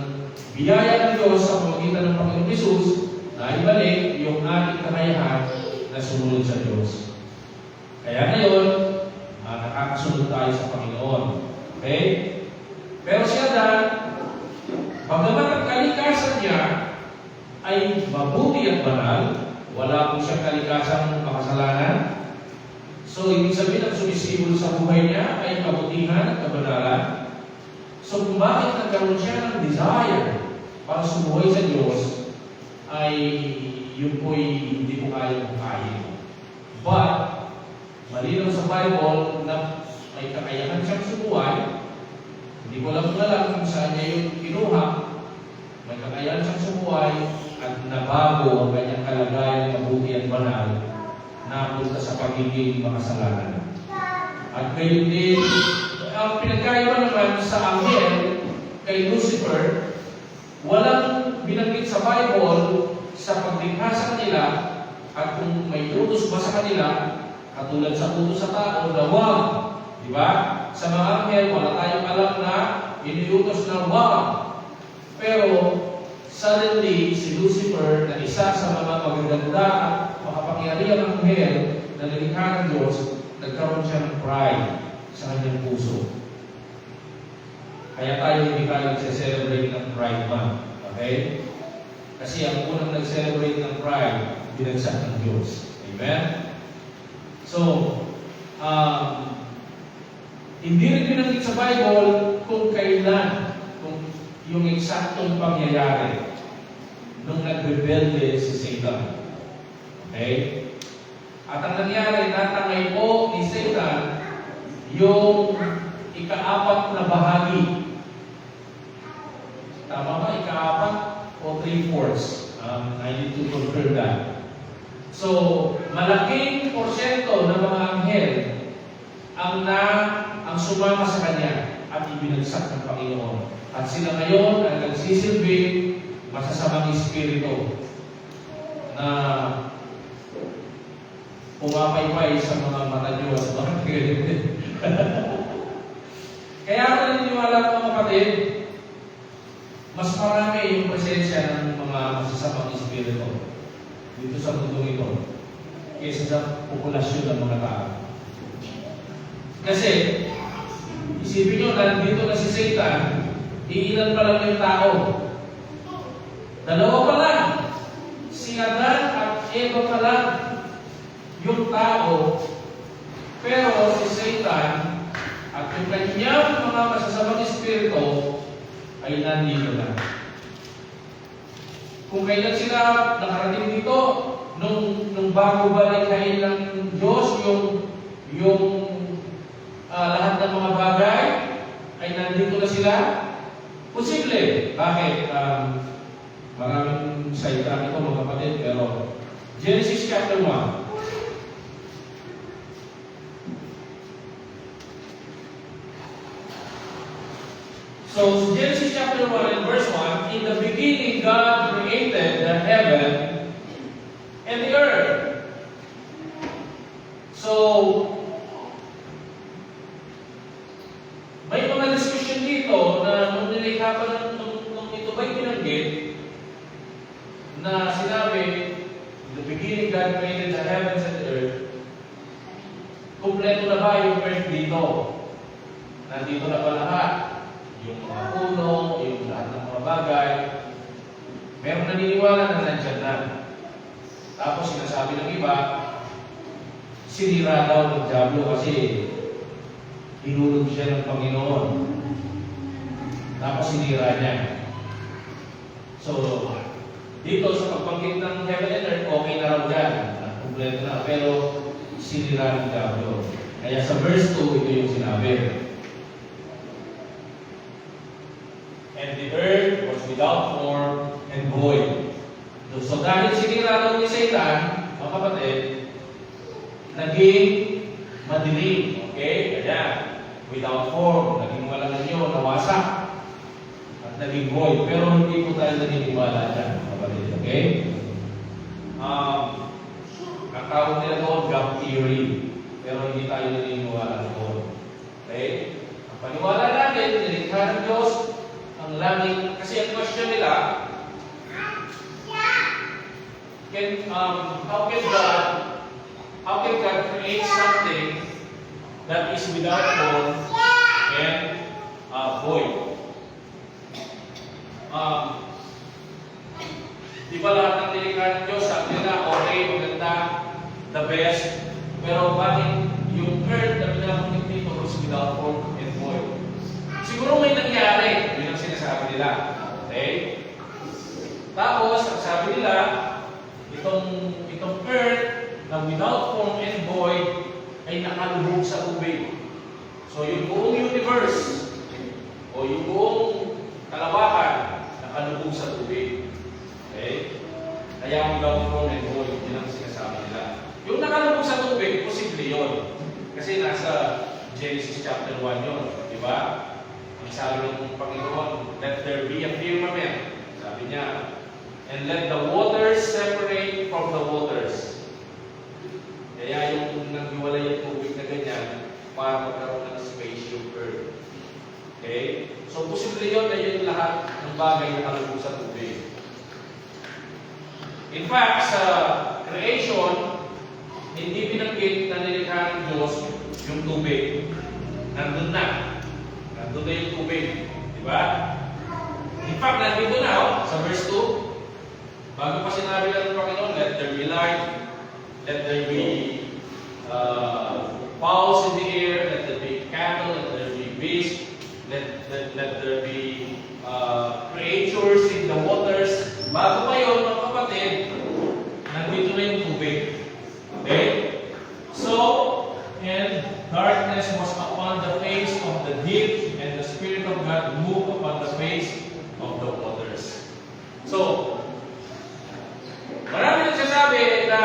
biyaya ng Diyos sa magitan ng Panginoon Hesus, naibalik yung ating kakayahan na sumunod sa Diyos. Kaya ngayon, nakakasunod tayo sa Panginoon. Okay? Pero si Adan, bagamat ang kalikasan niya ay mabuti at banal, wala po siyang kalikasang makasalanan. So, ibig sabihin ang sumisibol sa buhay niya ay kabutihan at kabanalan. So, kung bakit nagkaroon siya ng desire para sumuhay sa Diyos, ay yun po'y hindi ko kaya makain. But, malinaw sa Bible na may kakayahan siyang sumuhay. Hindi ko lang kung saan niya yung kinuha. May kakayahan siyang sumuhay at nabago ang kanyang kalagayan mabuti at banal, napunta sa pagiging makasalanan. At gayon din, ang pinagkaiba naman sa anghel kay Lucifer, walang binanggit sa Bible sa paglikha sa kanila, at kung may utos ba sa kanila, katulad sa utos sa tao, na wag. Di ba? Sa mga anghel, wala tayong alam na iniutos na wag. Pero, suddenly, si Lucifer, na isa sa mga magaganda at makapangyarihang anghel na nilikha ng Diyos, nagkaroon siya ng pride sa kanyang puso. Kaya tayo hindi tayo nagse-celebrate ng Pride Month. Okay? Kasi ang unang nag-celebrate ng Pride, binagsak ng Diyos. Amen? So, hindi rin binanggit sa Bible kung kailan, kung yung eksaktong pangyayari nung nag-rebelde si Satan. Okay? At ang nangyari, natangay po ni Satan yung ika-4 na bahagi ika-4 o 3/4. I need to confirm that. So, malaking porsyento ng mga anghel ang sumama sa kanya at ibinagsak ng Panginoon. At sila ngayon ay nagsisilbing masasamang espiritu na pumapaypay sa mga mata niyo at mga tigil. Kaya ako naniniwala mga kapatid, mas marami yung presensya ng mga masasamang espiritu dito sa mundong ito kaysa sa populasyon ng mga tao. Kasi, isipin nyo, nandito na si Satan, iilan pa lang yung tao. 2 pa lang. Si Adan at Eva pa lang yung tao. Pero si Satan at yung kanyang mga masasamang espiritu ay nandito na. Kung kailan sila nakarating dito, nung bago balikhain ng Diyos yung lahat ng mga bagay, ay nandito na sila. Posible. Bakit? Maraming salita ito mga kapatid, pero Genesis chapter 1. So, Genesis chapter 1 and verse 1, in the beginning God created the heaven and the earth. So, may mga discussion dito na nung nilikha pa nung ito ba'y binanggit na sinabi, in the beginning God created the heavens and the earth, kumpleto na ba yung earth dito? Nandito na ba lahat? Yung mga puno, yung lahat ng mga bagay. Meron naniniwala na nandyan na. Tapos sinasabi ng iba, sinira daw ng Diablo kasi hinulog siya ng Panginoon. Tapos sinira niya. So, dito sa pagbanggit ng heaven and earth, okay na raw dyan. Kompleto na. Pero sinira ng Diablo. Kaya sa verse 2, ito yung sinabi. And the earth was without form and void. So dahil sinira daw ni Satan, mga kapatid, naging madilim. Okay? Kaya, without form, naging walang anyo, nawasak. At naging void. Pero hindi po tayo naniniwala dyan, mga kapatid. Okay? Ang tawag nila doon, God theory. Pero hindi tayo naniniwala doon. Okay? Ang paniwala natin, nilikha ng Diyos, ang langit, kasi ang question nila, how can God create something that is without form and void? Di ba lahat ng nilikha ng Diyos, sabi nila, okay, maganda, the best, pero bakit yung earth na pinakamit dito was without form and void? Siguro may nangyari. Yun ang sinasabi nila. Okay? Tapos, ang sabi nila, itong earth na without form and void ay nakalubog sa tubig. So, yung buong universe o yung buong kalawakan nakalubog sa tubig. Okay? Kaya without form and void, yun ang sinasabi nila. Yung nakalubog sa tubig, posible yun. Kasi nasa Genesis chapter 1 yun. Diba? Sabi ng Panginoon, let there be a firmament. Sabi niya, and let the waters separate from the waters. Kaya yung naghiwalay yung tubig na ganyan, para magkaroon ng space yung earth. Okay? So, posible yun na yun lahat ng bagay na kalubog sa tubig. In fact, sa creation, hindi binanggit na nilikha ng Diyos yung tubig. Nandun na. Nandun na yung tubig. Diba? In fact, nandito na, sa verse 2, bago pa sinabi ng Panginoon, let there be light, let there be fowls in the air, let there be cattle, let there be beasts, let there be creatures in the waters. Bago pa yun, mga kapatid, nandito na yung tubig. Okay? So, and darkness was upon the face of the deep, and the Spirit of God moved upon the face of the waters. So, marami nagsasabi na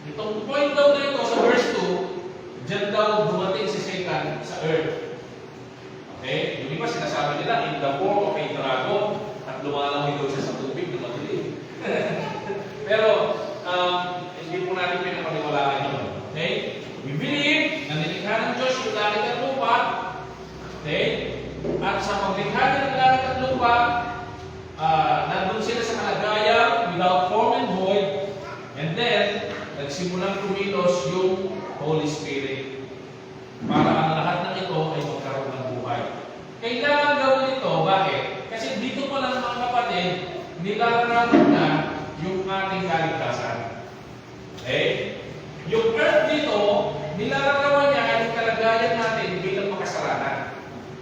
itong point daw na ito sa verse 2, dyan daw dumating si Satan sa earth. Okay? Yung iba sinasabi nila, in the form of a dragon, at lumalangoy daw siya sa tubig na madilim. Pero, hindi po natin pinapaniwalaan yun. Okay? We believe na nilikha ng Diyos yung langit at lupa. Okay? At sa paglikha ng langit at lupa, nandun sila sa kalagayan without form and void. And then, nagsimulang kumilos yung Holy Spirit. Para ang lahat ng ito ay magkaroon ng buhay. Kailangan gawin ito. Bakit? Kasi dito pa lang mga kapatid, nilalarawan na yung ating kaligtasan. Okay? Yung earth dito, nilalarawan niya ay yung kalagayan natin bilang makasalanan.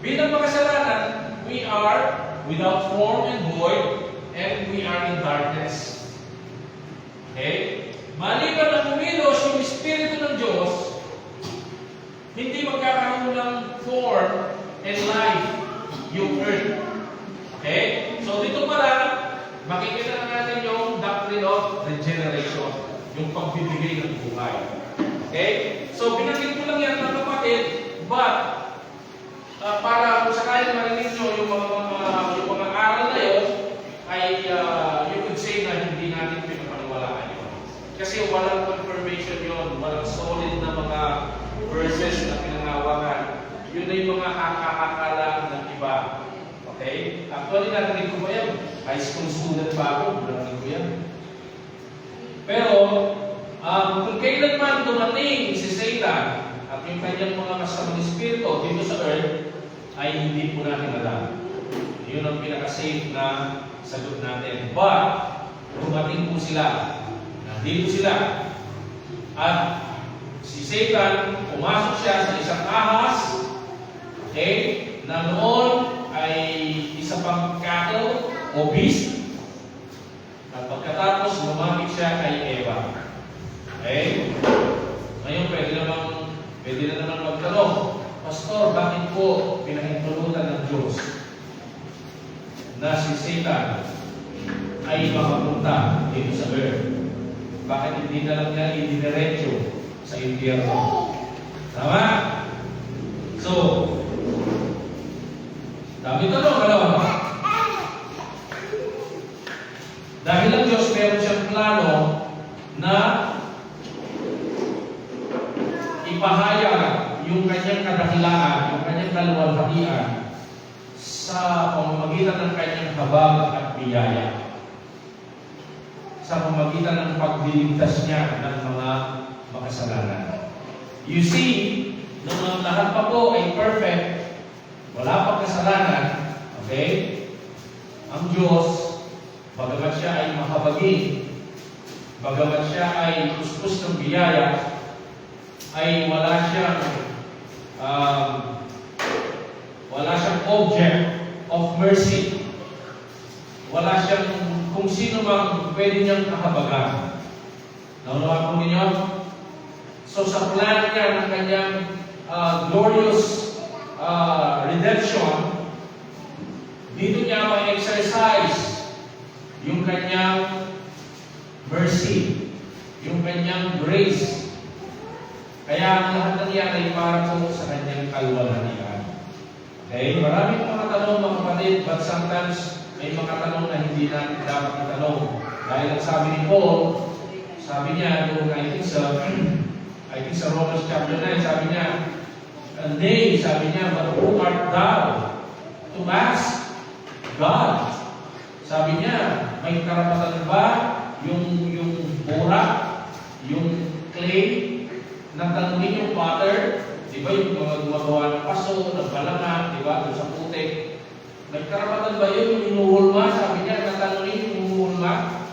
Bilang makasalanan, we are without form and void, and we are in darkness. Okay? Maliban na kumilos yung Espiritu ng Diyos, hindi magkakaroon ng form and life yung earth. Okay? So dito pala, makikita na natin yung doctrine of regeneration, yung pagbibigay ng buhay. Okay? So binanggit ko lang yan mga kapatid, but para kung sakali marinig nyo yung mga aral na yun, ay you could say na hindi natin pinapaniwalaan yun. Kasi walang confirmation yun, walang solid na mga verses na pinangawakan. Yun ay mga akala ng iba. Okay? Actually, narinig ko ba yan? High school student pa ako, narinig ko yan. Pero, kung kailan man dumating si Satan at yung kanyang mga kasamang espiritu dito sa earth, ay hindi po natin alam. Yun ang pinaka-safe na sagot natin. But, dumating po sila. Nandito sila. At si Satan, pumasok siya sa isang ahas, okay, na noon ay isa pang cattle o beast. At pagkatapos, lumapit siya kay Eva. Okay? Ngayon, pwede na naman magtanong, Pastor, bakit po pinahintulutan ng Diyos na si Satan ay makapunta dito sa earth? Bakit hindi na lang niya idiniretso sa impyerno? Tama? So, dami tanong, alam mo? Dahil ang Diyos meron siyang plano na ipahayag yung kanyang kadakilaan, yung kanyang kaluwalhatian sa pamamagitan ng kanyang habag at biyaya. Sa pamamagitan ng pagliligtas niya ng mga makasalanan. You see, nung ang lahat pa po ay perfect, wala pang kasalanan, okay? Ang Diyos, bagamat siya ay mahabagin, bagamat siya ay puspos ng biyaya, ay wala siyang object of mercy. Wala siyang kung sino mang pwede niyang kahabagan. Naunawa po ninyo? So sa plan niya ng kanyang glorious redemption, dito niya ma-exercise yung kanyang mercy, yung kanyang grace. Kaya ang lahat ng yan ay para po sa kanyang kaluwalhatian. Okay? Maraming mga tanong mga kapatid, but sometimes may mga tanong na hindi natin dapat itanong. Dahil ang sabi ni Paul, sabi niya doon, I think sa Romans chapter 9, sabi niya, nay, sabi niya, but who art thou to ask God? Sabi niya, may karapatan ba yung bura, yung clay, na tanungin yung Father? Di ba yung mga gumagawa ng paso, ng balanga, di ba, doon sa putik? May karapatan ba yun yung inuhulma? Sabi niya, natanungin yung inuhulma.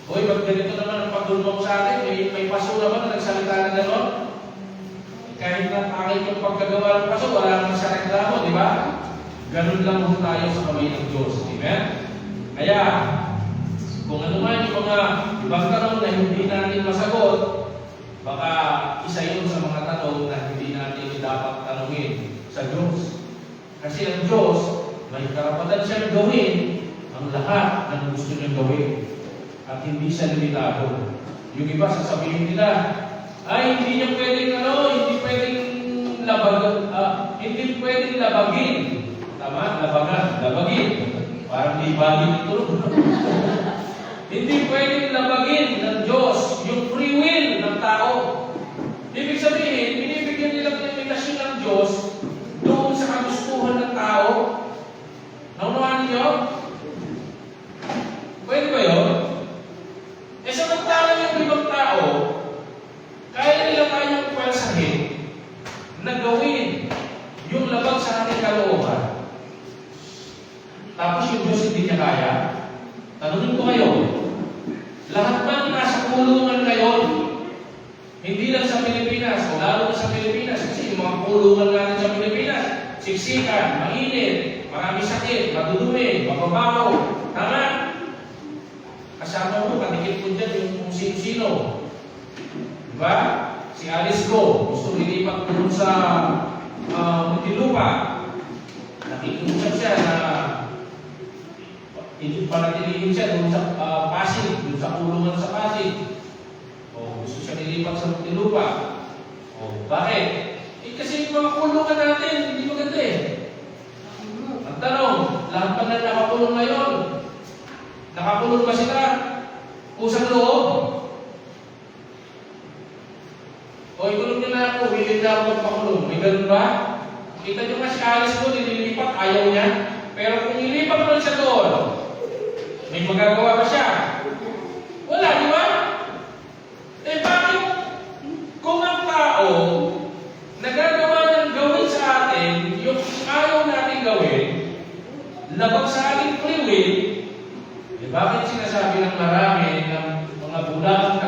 Hoy, ba't ganito naman ang pagdulma mo sa atin? May paso naman na nagsalita na gano'n? Kahit na pangit yung pagkagawa ng paso, wala naman sa reklamo, di ba? Ganun lang mo tayo sa kamay ng Diyos. Amen? Kaya, kung ano man yung mga ibang tanong na hindi natin masagot, baka isa yun sa mga tanong na hindi natin dapat tanungin sa Diyos. Kasi ang Diyos, may karapatan siyang gawin ang lahat ng gusto niyang gawin at hindi siya limitado. Yung iba sasabihin nila, ay hindi niya pwedeng hindi pwedeng hindi pwedeng labagin. Tama? Labagin. Parang di bagin ito. Hindi pwedeng labagin ng Diyos yung free will ng tao. Ibig sabihin, binibigyan nila ng limitasyon ng Diyos doon sa kagustuhan ng tao. Naunahan niyo? Pwede ba yun? Eh samantalang yung ibang tao, kaya nila tayong pwersahin na gawin yung labag sa ating kalooban. Tapos yung Diyos hindi niya kaya. Tanungin ko kayo, lahat man nasa kulungan ngayon, hindi lang sa Pilipinas, o lalo na sa Pilipinas, kasi yung mga kulungan natin sa Pilipinas, siksikan, mainit, marami sakit, madudumi, mababaw, tama? Kasama mo, kadikit ko dyan yung kung sino-sino. Diba? Si Alice Go, gusto lilipat doon sa Muntinlupa. Nakikiusap siya na panatilihin siya doon sa Pasig, doon sa kulungan sa Pasig. O gusto siya lilipat sa Muntinlupa. O bakit? Kasi yung mga kulungan natin, hindi maganda eh. Ang tanong, lahat pa na nakakulong ngayon? Nakakulong ba sila? Kusang loob? O ikulong nyo na ako, willing na ako magpakulong. May ganun ba? Kita nyo nga si Alice ko, nililipat, ayaw niya. Pero kung nilipat mo siya doon, may magagawa ba siya? Wala, di ba? Eh bakit? Kung ang tao, nagagawa niyang gawin sa atin, yung ayaw natin gawin, labag sa ating free will, eh bakit sinasabi ng marami ng mga bulang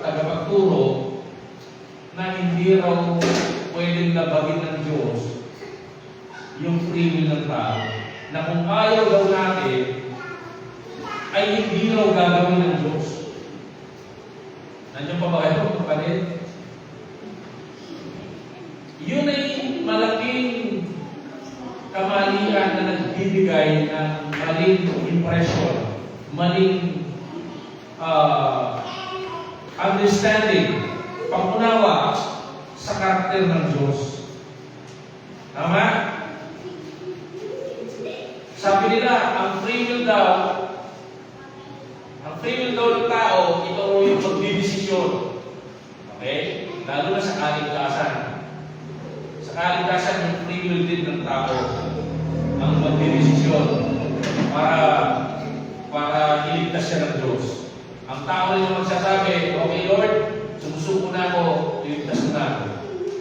tagapagturo na hindi raw pwedeng labagin ng Diyos yung free will ng tao, na kung ayaw daw natin ay hindi raw gagawin ng Diyos. Nandiyan pa ba kayo, kapatid? Yun ay malaking kamalian na nagbibigay ng maling impression, maling understanding, pangunawa sa karakter ng Diyos. Tama? Sabi nila, ang free will daw ng tao, ito yung magdidesisyon. Okay? Lalo na sa kaligtasan. Sa kaligtasan, yung free will din ng tao ang magdidesisyon para iligtas siya ng Diyos. Ang tao rin yung magsasabi, okay Lord, sumusuko na ako, iligtas na ako.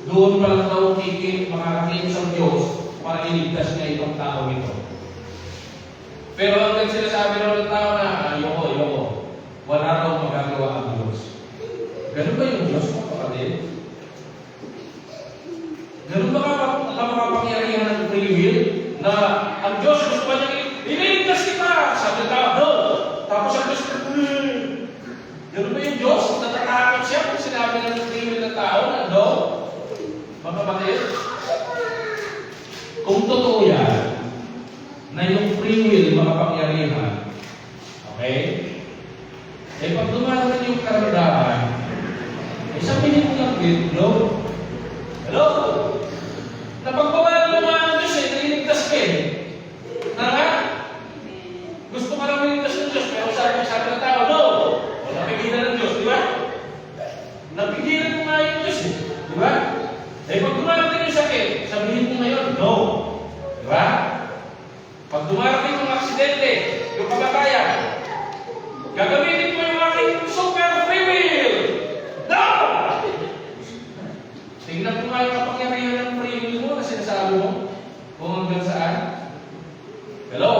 Doon pa lang daw makakakilos ang Diyos para iligtas niya itong tao ito. Pero hanggang sinasabi ng tao na, ayoko, wala raw magagawa ang Diyos. Ganun ba yung Diyos mo, kapatid? Ganun ba makapangyarihan ng free will? Na ang Diyos gusto ba niya, ililigtas kita! Sabi ng tao, no! Tapos ang Diyos, ganun ba yung Diyos? Natatakot siya kung sinabi ng free will ng tao na, no? Mga kapatid? Kung totoo yan, na yung free will makapangyarihan, okay? Eh pag dumarating yung karamdaman, eh sabihin mo lang, hello? Hello? Napagbawal mo nga ang Diyos naliligtas ka eh. Nga? Gusto ka lang maligtas ng Diyos, pero sabi ng tao, no! O napigilan ng Diyos, di ba? Napigilan mo nga yung Diyos eh. Di ba? Eh pag dumarating yung sakit, sabihin mo ngayon, no! Di ba? Pag dumarating yung aksidente, yung kamatayan, gagamitin mo yung aking super free will! No! Tingnan mo nga yung kapangyarihan ng free will mo na sinasabi mo kung hanggang saan. Hello?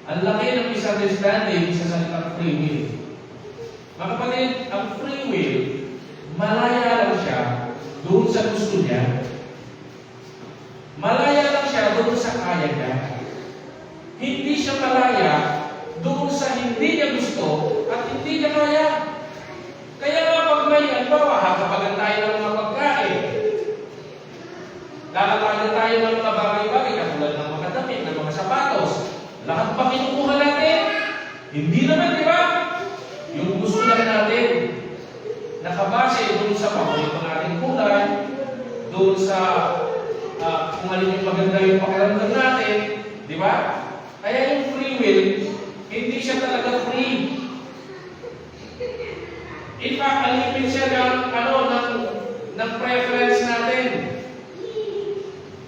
Ang laki ng misunderstanding sa salitang free will. Mga kapatid, ang free will, malaya lang siya doon sa gusto niya. Malaya lang siya doon sa kaya niya. Hindi siya malaya doon sa hindi niya gusto at hindi niya kaya. Kaya nga pag may halimbawa, hakapagan tayo ng mga pagkain. Lalatagan tayo ng mga bagay-bagay, katulad ng mga damit, ng mga sapatos. Lahat ba kinukuha natin? Hindi naman, di ba? Yung gusto lang natin, nakabase doon sa paborito nating kulay, doon sa kung alin yung maganda yung pakiramdam natin, di ba? Kaya yung free will, hindi siya talaga free. In fact, alipin siya ng preference natin.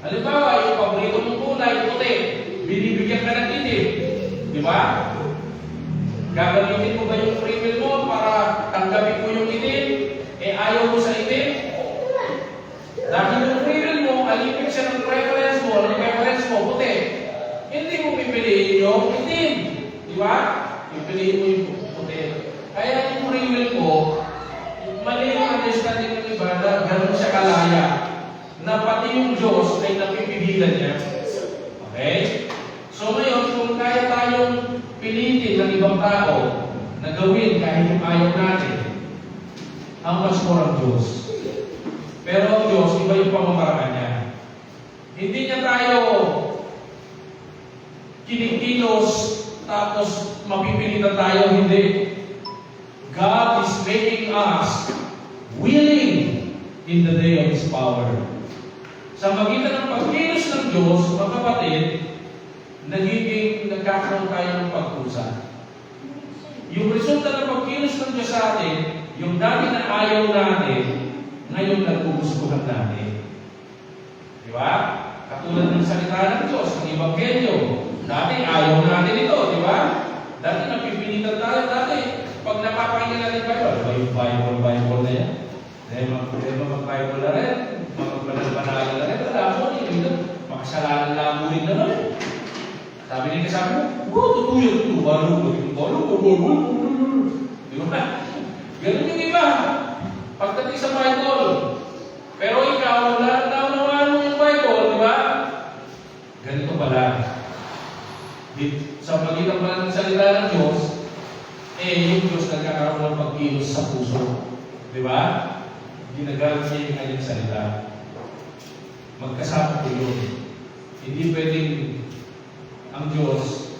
Halimbawa, yung paborito mong kulay, puti, binibigyan ka ng itim. Di ba? Gagamitin mo ba yung free will mo para tanggapin mo yung itim? Ayaw mo sa itim? Dahil yung free will mo, alipin siya ng preference mo, ng preference mo, puti. Hindi mo pipiliin yung itim. Di ba? Pipiliin mo yung puti. Kaya yung free will mo, mali yung understanding ng iba na gano'n siya kalaya na pati yung Diyos ay napipigilan niya. Okay? So ngayon, kung kaya tayong pilitin ng ibang tao na gawin kahit yung ayaw natin, ang mas more ang Diyos. Pero ang Diyos, iba yung pamamaraan niya. Hindi niya tayo kinikilos tapos mapipilitan tayo, hindi. God is making us willing in the day of His power. Sa magitan ng pagkilos ng Diyos, mga kapatid, nagkakaroon tayo ng pagkusa. Yung resulta ng pagkilos ng Diyos sa atin, yung dati na ayaw natin, ngayon nagpugustuhan natin. Di ba? Katulad ng salita ng Diyos, ng Ebanghelyo. Dati ayaw natin ito, di ba? Dati napipilitan tayo, dati pag napapakinggan natin Bible na yan. Dahil mag-Bible na rin, mag-banal na rin, wala mo, makasalanan lang mo rin naman. Sabi niya kasama mo, tutuyo, balo. Di ba? Ganun yung iba. Pagdating sa Bible. Pero ikaw, naunawaan mo yung Bible, di ba? Ganito pala. Sa magitan pala ng salita ng Diyos, yung Diyos nagkakaroon ng pagkilos sa puso. Di ba? Ginagamit niya yung kanyang salita. Magkasama ko yun. Hindi pwedeng ang Diyos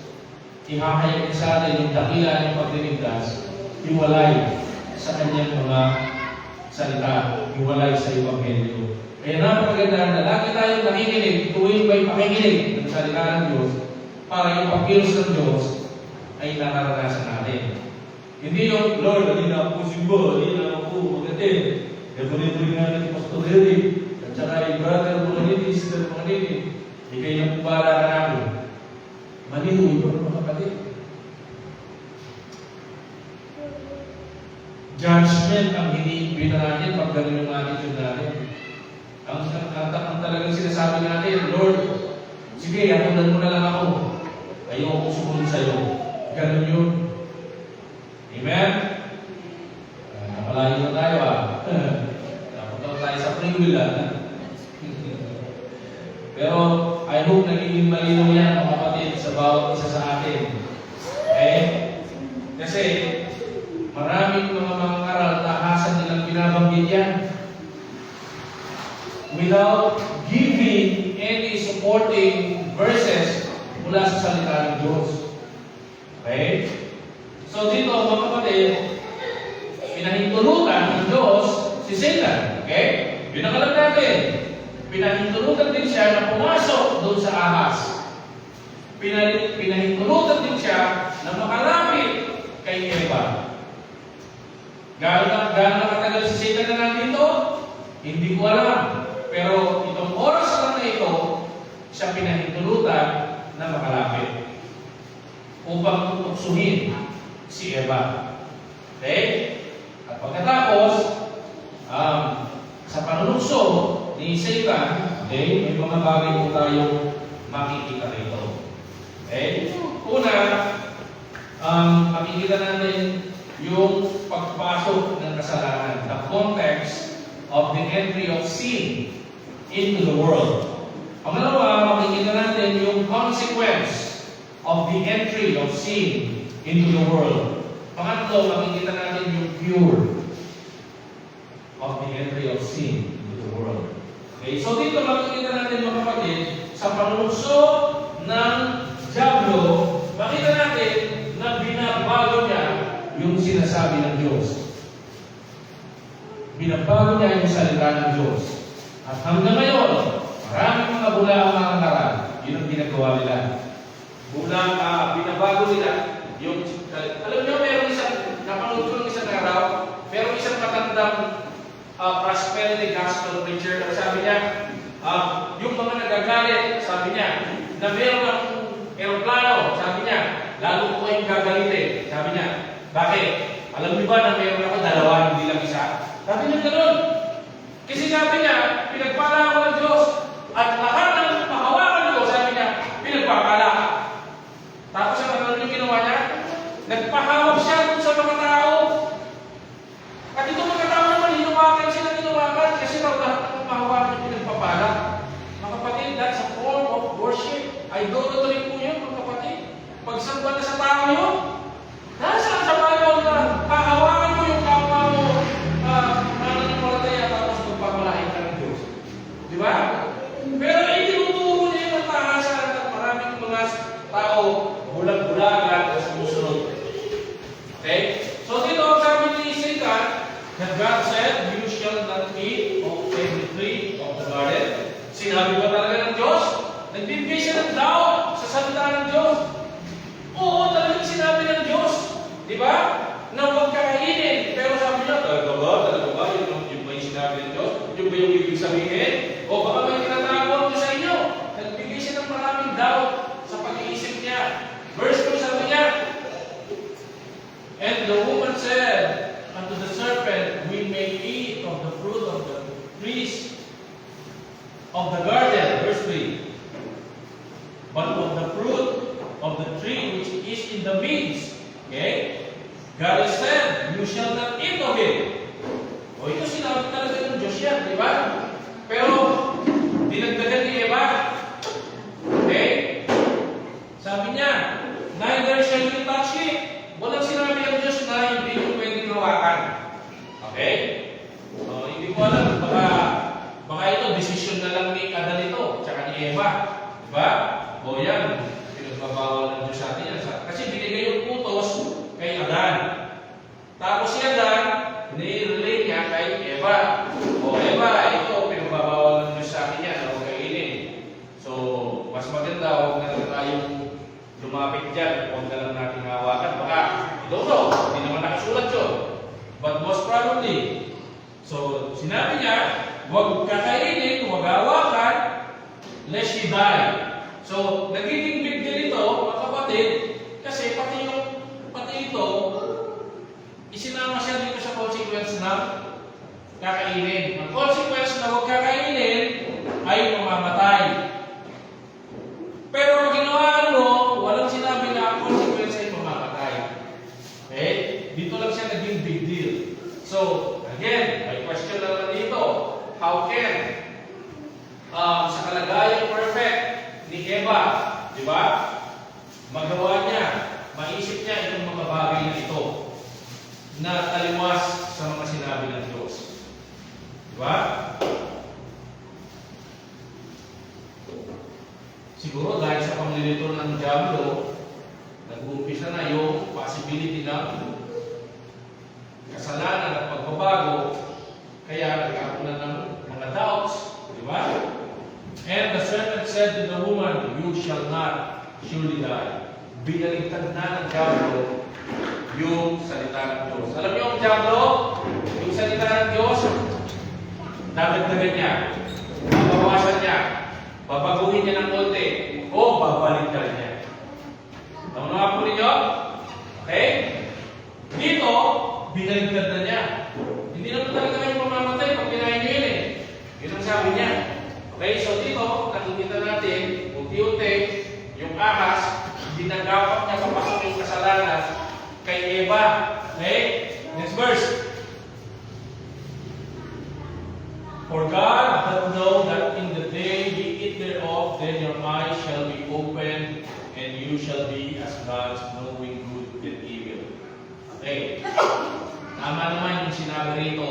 ihahayag sa atin yung dakila ng pagliligtas, hiwalay sa kanyang mga salita, hiwalay sa Ebanghelyo. Kaya napakaganda na lagi tayong nakikinig, tuwing may pakikinig ng salita ng Diyos para yung pagkilos ng Diyos ay nararanasan natin. Hindi yung, Lord, hindi na ako simbo, hindi na ako magatin. Gagawin nga natin Pastor Eric, at saka yung brother mo na nini, sister mo na nini. Ikay na pumala ka namin. Maliw ito mga kapatid. Judgment ang hinihimpin na natin pag ganun yung attitude natin. Ang talagang sinasabi natin, Lord, sige, atundan mo na lang ako. Ayoko sumunod sa'yo. Ganun yun. Amen? Nakalayo na tayo Napunta tayo sa free will Pero I hope nagiging malinaw yan mga kapatid sa bawat isa sa atin. Okay? Kasi maraming mga aral tahasan nilang binabanggit yan without giving any supporting verses mula sa salita ng Diyos. Okay? So dito mga kapatid, pinahintulutan ng Diyos si Satan. Okay? Yun ang alam natin. Pinahintulutan din siya na pumasok doon sa ahas. Pinahintulutan din siya na makalapit kay Eva. Gano'n katagal si Satan na nandito? Hindi ko alam. Pero itong oras lang na ito, siya pinahintulutan na makalapit upang tutuksuhin si Eva. Okay? At pagkatapos, sa panunukso ni Satan, okay, may mga bagay po tayong makikita rito. Okay? Una, makikita natin yung pagpasok ng kasalanan, the context of the entry of sin into the world. Pangalawa, makikita natin yung consequence of the entry of sin into the world. Pangatlo, makikita natin yung cure of the entry of sin into the world. Okay, so dito makikita natin mga kapatid, sa panunukso ng Diablo, yung sinasabi ng Diyos. Binabago niya yung salita ng Diyos. At hanggang ngayon, maraming mga bula ang mga ngaral. Yun ang ginagawa nila. Binabago nila yung, alam niyo, meron isang, napanood ko ng isang araw, meron isang matandang prosperity gospel preacher. Sabi niya, yung mga nagagalit, sabi niya, na meron ang aeroplano, sabi niya, lalo ko kayong gagalitin. Sabi niya, bakit? Alam niyo ba na meron ako dalawa, hindi lang isa? Sabi niya gano'n. Kasi sabi niya, pinagpala ako ng Diyos. At lahat ng mahawakan ko, sabi niya, pinagpapala ka. Tapos ano yung ginawa niya? Nagpahawak siya dun sa mga tao. At itong mga tao naman, hinuwakan sila hinuwakan kasi raw lahat ng mahawakan yung pinagpapala. Mga kapatid, that's a form of worship. Idolatry po yun, mga kapatid. Pagsamba na sa tao yun. Nasaan sa Bible na pahawakan mo yung kapwa mo mananampalataya tapos magpapalain ka ng Diyos? Di ba? Pero itinuturo niya yung taasan at maraming mga tao bulag-bulagan o sumusunod. Okay? So dito ang sabi ni Satan that God said, you shall not eat of every tree of the garden. Sinabi ba talaga ng Diyos? Nagbibigay siya ng doubt sa salita ng Diyos. Oo, talagang sinabi ng Diyos. Di ba? Na huwag kakainin. Pero sabi niya, talaga ba? Yung ba yung sinabi ng Diyos? Yung ba yung ibig sabihin? O baka may tinatawag niyo sa inyo. Nagbigay siya ng maraming doubt sa pag-iisip niya. Verse 2 sabi niya, and the woman said unto the serpent, we may eat of the fruit of the trees of the garden. Verse 3. But of the fruit of the tree which is in the midst, okay? God has said, you shall not eat of it. O ito sinabi talaga ng Diyos yan, di ba? Pero, dinagdagan ni Eva. Okay? Sabi niya, neither shall you touch it. Walang sinabi ng Diyos na hindi nyo pwedeng hawakan. Okay? Hindi ko alam, baka ito, desisyon na lang ni Adan ito, tsaka ni Eva. Di ba? O yan, pinagbabawal ng Diyos sa atin yan. Kasi binigay yung utos kay Adan. Tapos si Adan, nirelate niya kay Eva. O Eva, ito, pinagbabawal ng Diyos sa atin yan, huwag kainin. So, mas maganda, huwag na lang tayong lumapit dyan, huwag na lang natin hawakan. Baka, hindi naman nakasulat yun. But most probably, so, sinabi niya, huwag kakainin, huwag hawakan, lest you die. So, nagiging big deal ito, mga kapatid, kasi pati ito, isinama siya dito sa consequence na kakainin. Ang consequence na huwag kakainin ay mamamatay. Pero ang ginawa mo, walang sinabi na ang consequence ay mamamatay. Okay? Dito lang siya naging big deal. So, again, may question naman dito. How can sa kalagayang perfect ni Eva, di ba? Magawa niya, maisip niya itong mga bagay na ito na taliwas sa mga sinabi ng Diyos. Di ba? Siguro dahil sa pamlilito ng Diablo, nag-uumpisa na yung possibility ng kasalanan at pagbabago, kaya nagkakaroon na ng mga doubts. Di ba? And the serpent said to the woman, you shall not surely die. Binaligtad na ng Diablo yung salita ng Diyos. Alam niyo ang Diablo? Yung salita ng Diyos, dadagdagan niya, babawasan niya, babaguhin niya ng konti, o babaligtad niya. Tama na po ninyo? Okay? Dito, binaligtad na niya. Hindi naman talaga kayo mamamatay pag pinahin niyo yun eh. Yun ang sabi niya. Okay, so dito, nakikita natin, unti-unti, yung ahas, ginagapak niya papasok yung kasalanan kay Eva. Okay? Next verse. For God doth know that in the day ye eat thereof, then your eyes shall be opened, and you shall be as gods, knowing good and evil. Okay. Tama naman yung sinabi rito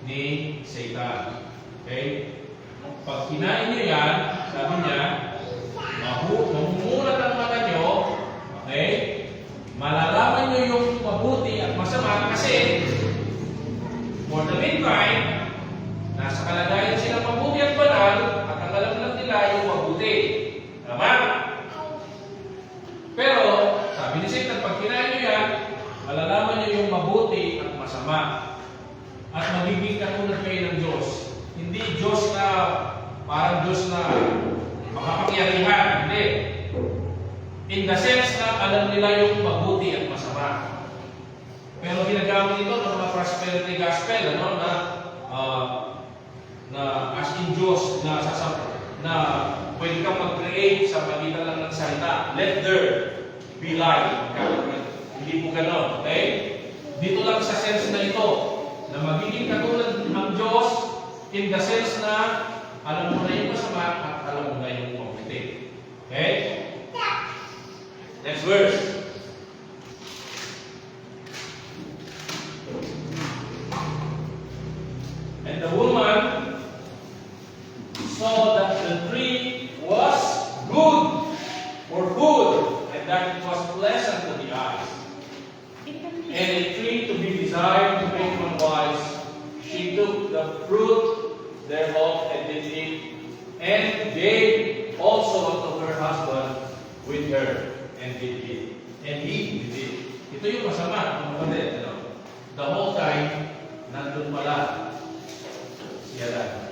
ni Satan. Okay? Pag kinain niyo yan, sabi niya, mamumulat ang mata niyo, okay? Malalaman niyo yung mabuti at kasi, for the meantime, nasa kalagayan silang mabuti at banal, at ang alam lang nila yung mabuti. Tama? Pero, sabi ni Satan, pag kinain nyo yan, malalaman nyo yung mabuti at masama. At magiging katulad kayo ng Diyos. Hindi Diyos na, parang Diyos na makapangyarihan. Hindi. In the sense na alam nila yung mabuti at masama. Pero ginagamit ito ng mga prosperity gospel, ano, na as in Diyos, na pwede kang mag-create sa pagitan lang ng salita. Let there be light. Hindi po ganon. Okay? Dito lang sa sense na ito, na magiging katulad ng Diyos in the sense na alam mo na yung masama at alam mo na yung mabuti. Okay? Next verse. And the woman saw that the tree was good for food, and that it was pleasant to the eyes, and a tree to be desired to make one wise. She took the fruit thereof and did eat, and gave also unto her husband with her, and did eat. And he did eat. Ito yung masama, mga kapatid. The whole time, nandun pala si Adan.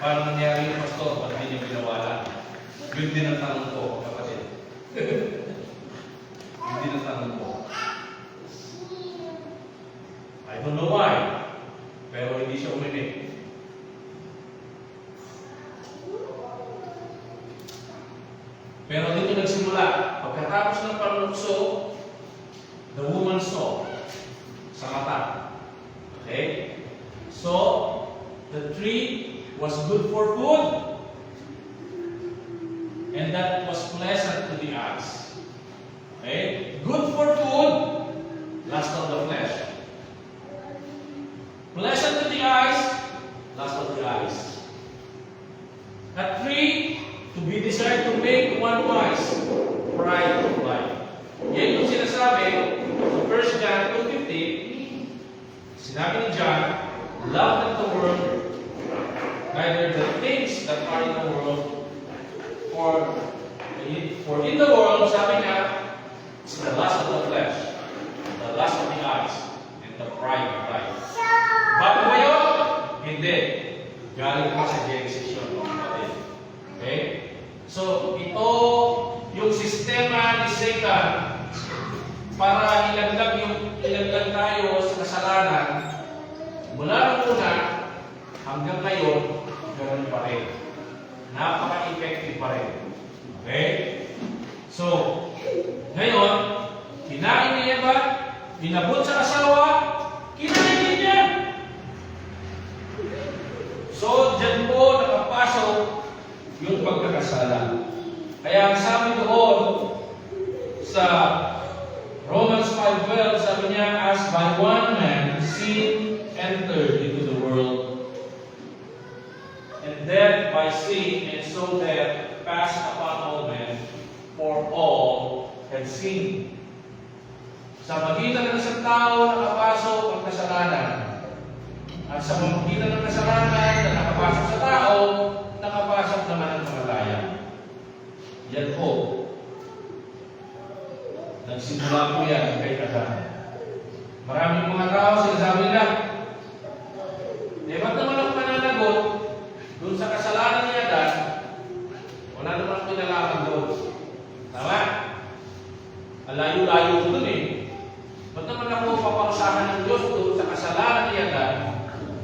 Paano nangyari yung pastor? Ba't hindi niya pinawala? Yun din ang tanong ko, kapatid. Yun din ang tanong ko. I don't know why, pero hindi siya uminig. Pero dito nagsimula, pagkatapos ng panukso, the woman saw sa mata. Okay? So, the tree was good for food, and that was pleasant to the eyes. Okay? Good for food, lust of the flesh. Pleasant to the eyes, lust of the eyes. A tree to be desired to make one wise, pride of life. Yan yung sinasabi sa 1 John 2:15. Sinabi ni John, love not the world, neither the things that are in the world. For in the world, sabi niya, it's the lust of the flesh, the lust of the eyes, and the pride of life. Bago ba yun? Hindi. Galing pa sa Genesis yun, mga kapatid. Okay? So, ito yung sistema ni Satan para ilaglag tayo sa kasalanan. Mula nung una hanggang ngayon, ganoon pa rin. Napaka-effective pa rin. Okay? So, ngayon, kinain ni Eva, pinabot sa asawa, kinain din niya. So, dyan po nakapasok yung pagkakasala. Kaya ang sabi doon sa Romans 5:12, sabi niya, as by one man sin entered into the world, and death by sin, and so death passed upon all men, for all have sinned. Sa pagitan ng isang tao nakapasok ang kasalanan, at sa pagitan ng kasalanan na nakapasok sa tao, nakapasok naman ang kamatayan. Yan po. Nagsimula po yan kay Adan. Maraming mga tao sinasabi nila, ba't naman ako mananagot doon sa kasalanan ni Adan? Wala naman ako pinalaman doon. Tama? Alayo-layo ko doon eh. Ba't naman ako paparusahan ng Diyos doon sa kasalanan ni Adan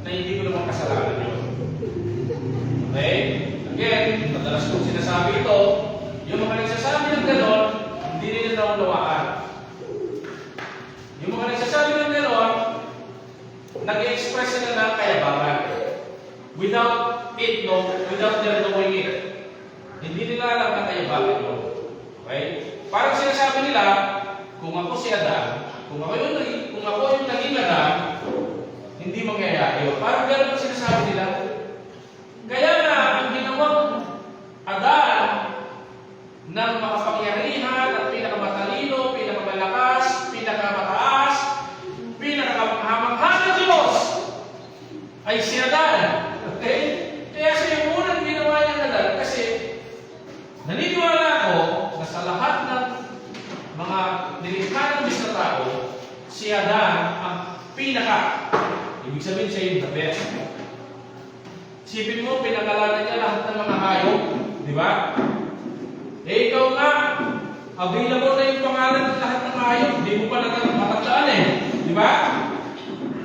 na hindi ko naman kasalanan yun? Okay? Again, madalas kong sinasabi ito, yung mga nagsasabi ng gano'n, hindi nila naunawaan. Yung mga nagsasabi ng gano'n, nag-express sila ng kayabangan. Without their knowing it. Hindi nila alam na kayabangan yun. Okay? Parang sinasabi nila, kung ako si Adan, kung ako yung naging Adan, hindi mangyayari yun. Parang gano'n ang sinasabi nila. Kaya na, ang ginawang Adan ng makapangyarihan at pinakamatalino, pinakamalakas, pinakamataas ay si Adan. Okay? Kaya siya yung unang ginawa niya Adan kasi naniniwala ako na sa lahat ng mga delikadong bis na tao, si Adan ang pinaka. Ibig sabihin siya yung the best. Isipin mo, pinangalanan niya lahat ng mga hayop. Di ba? Eh, ikaw nga, available na yung pangalan ng lahat ng hayop. Hindi mo pa matatlaan eh. Di ba?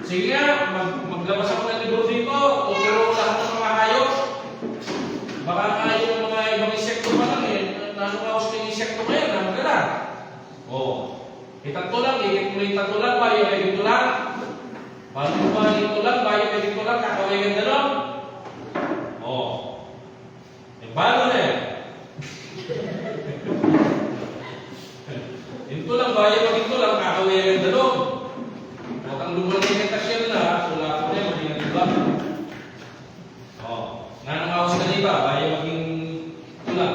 Sige nga, maglabas ako ng libro dito. Tuturo ko lahat ng mga hayop. Baka nga yung mga ibang insekto pa lang eh. Nanungawas ko yung insekto ngayon. Namagala. Oo. Itatlo lang. May tatlo lang ba? Yung may ito lang. Paano mo ba ito lang? Ba yung may ito lang? Kakaway ganda lang? Oo. Eh, bago na eh. Ito lang ba? Yung ito lang? Kakaway ganda lang? Huwag kang lumalang yung kasya na. Wala ko na. Maging ito lang. Oo. Nanangawas ka diba? Bayo maging ito lang.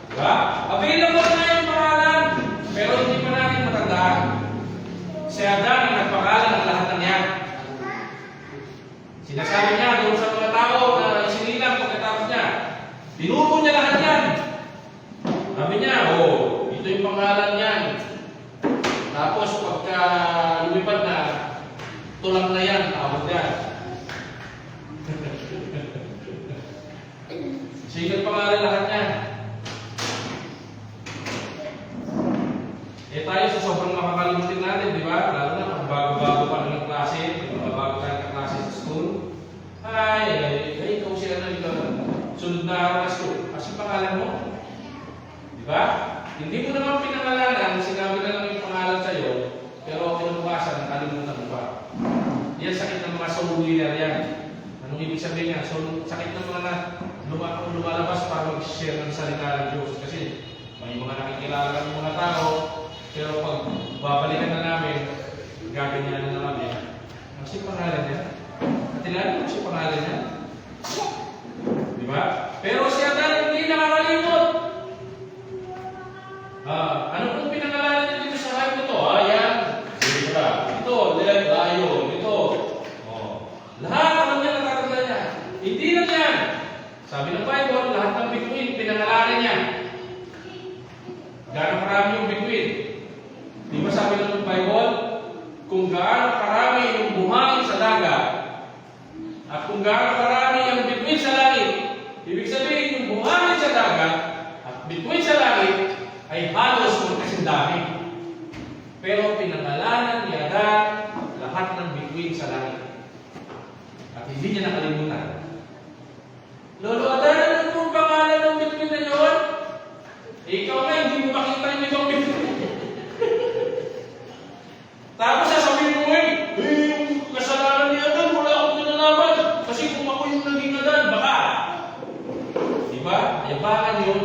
Diba? Available na yung pangalan. Pero hindi pa natin matandaan. Si Adan ang nagpakalan ng lahat ng yan. Sinasabi niya doon sa mga tao na isinilang pagkatapos niya. Tinuro niya lahat yan. Sabi niya, oh, ito yung pangalan niyan. Tapos pagka lumipad na, tulang na yan, tawag yan. Sige pangalan lahat niya. Eh tayo sa sobrang makakalimutin natin, di ba? Lalo na kung bago-bago pa ng klase, mga bago tayo ng klase sa school. Ay, ikaw sila na ikaw. Sunod na araw na school. Kasi pangalan mo. Di ba? Hindi mo naman pinangalanan, sinabi na lang yung pangalan sa'yo, pero kinabukasan, nakalimutan mo pa. Yan sakit ng mga soul winner yan. Anong ibig sabihin yan? So, sakit ng mga lumalabas para mag-share ng salita ng Diyos. Kasi may mga nakikilala ng mga tao, pero pag babalikan na namin, gaganyan na naman yan. Ano si pangalan niya? Katilaan mo si pangalan niya? Di ba? Pero si Adan hindi nakakalimot. Ano pong pinangalanan niya dito sa hayop ito? Yan. Zebra. Ito, lion. Ito. Oh. Lahat ng niya natatanda niya. Hindi lang yan. Sabi ng Bible, lahat ng bituin, pinangalanan niya. Gaano karami yung bituin? Di ba sabi ng Bible? Kung gaano karami yung buhangin sa dagat, at kung gaano karami yung bituin sa langit, ibig sabihin yung buhangin sa dagat at bituin sa langit ay halos magkasing dami. Pero pinangalanan ni Adan lahat ng bituin sa langit. At hindi niya nakalimutan. Lolo Adan, ano pong pangalan ng bituin na yun? Ikaw na, hindi mo makita yung ibang bituin. Tapos sasabihin mo yung kasalanan ni Adan, wala akong kinalaman. Kasi kung ako yung naging Adan, baka. Diba? Ayabangan yun.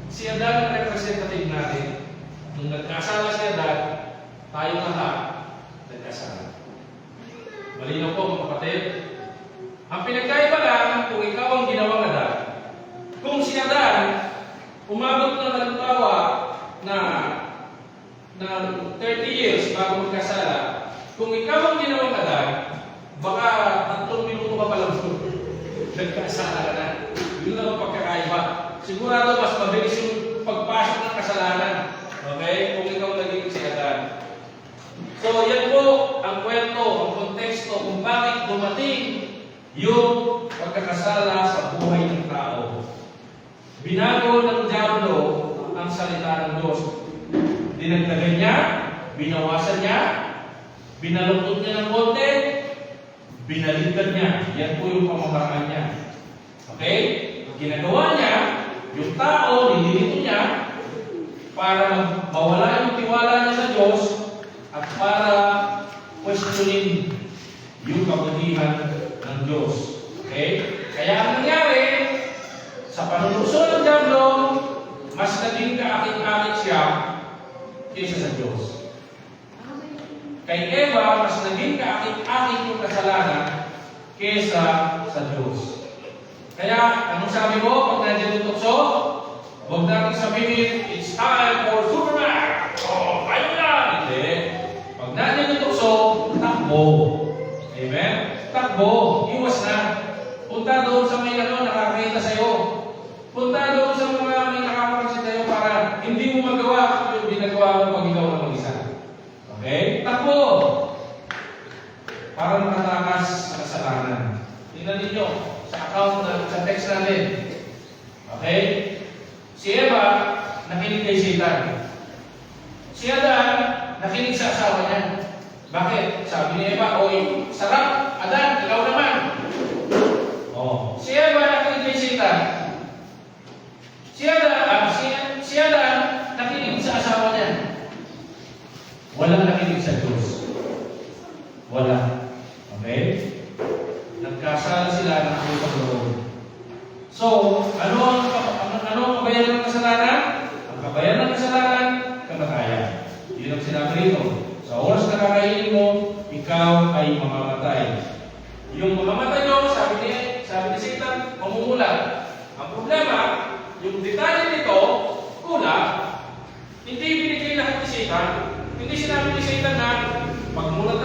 Si Adan ang representative natin. Nung nagkasala si Adan, tayong lahat nagkasala. Malinaw po mga kapatid. Ang pinagkaiba lang kung ikaw ang ginawang Adan. Kung si Adan, umabot na halimbawa na 30 years bago magkasala, kung ikaw ang ginawang Adan, baka 3 minuto ka pa lang nagkasala ka na. Yun lang ang pagkakaiba. Sigurado mas mabilis yung pagpasok ng kasalanan. Okay? Kung ikaw naging si Adan. So, yan po ang kwento, ang konteksto kung bakit dumating yung pagkakasala sa buhay ng tao. Binago ng diablo ang salita ng Diyos. Dinagdagan niya, binawasan niya, binaluktot niya ng konti, binaliktad niya. Yan po yung pamamaraan niya. Okay? Ginagawa niya, yung tao, nililito niya para mawala yung tiwala niya sa Diyos at para questionin yung kabutihan ng Diyos. Okay? Kaya ang nangyari, sa panunuso ng diablo, mas naging kaakit-akit siya kaysa sa Diyos. Kay Eva, mas naging kaakit-akit yung kasalanan kaysa sa Diyos. Kaya, anong sabi mo pag nandiyan yung tukso? Huwag natin sabihin, it's time for Superman! Oh, kayo na! Hindi. Pag nandiyan yung tukso, takbo. Amen? Takbo. Iwas na. magawa mo pag ikaw lang mag-isa. Okay? Takbo! Para makatakas sa kasalanan. Tingnan ninyo sa account na sa text natin. Okay? Si Eva, nakinig kay Satan. Si Adan, nakinig sa asawa niya. Bakit? Sabi ni Eva, oy, sarap, Adan, ikaw naman. Oh. Si Eva, nakinig kay Satan. Si Adan, nakinig sa asawa niya. Walang nakinig sa Diyos. Wala. Okay? Nagkasala sila ng utang loob. So, ano ang kabayaran ng kasalanan? Ang kabayaran ng kasalanan, kamatayan. Yun ang sinabi rito. Sa oras na kakainin mo, ikaw ay mamamatay. Yung mamamatay nyo, sabi ni Satan, mamumulat. Ang problema, yung detalye nito, kulang. Hindi binigay lahat ni Satan. Hindi sinabi ni Satan na magmulat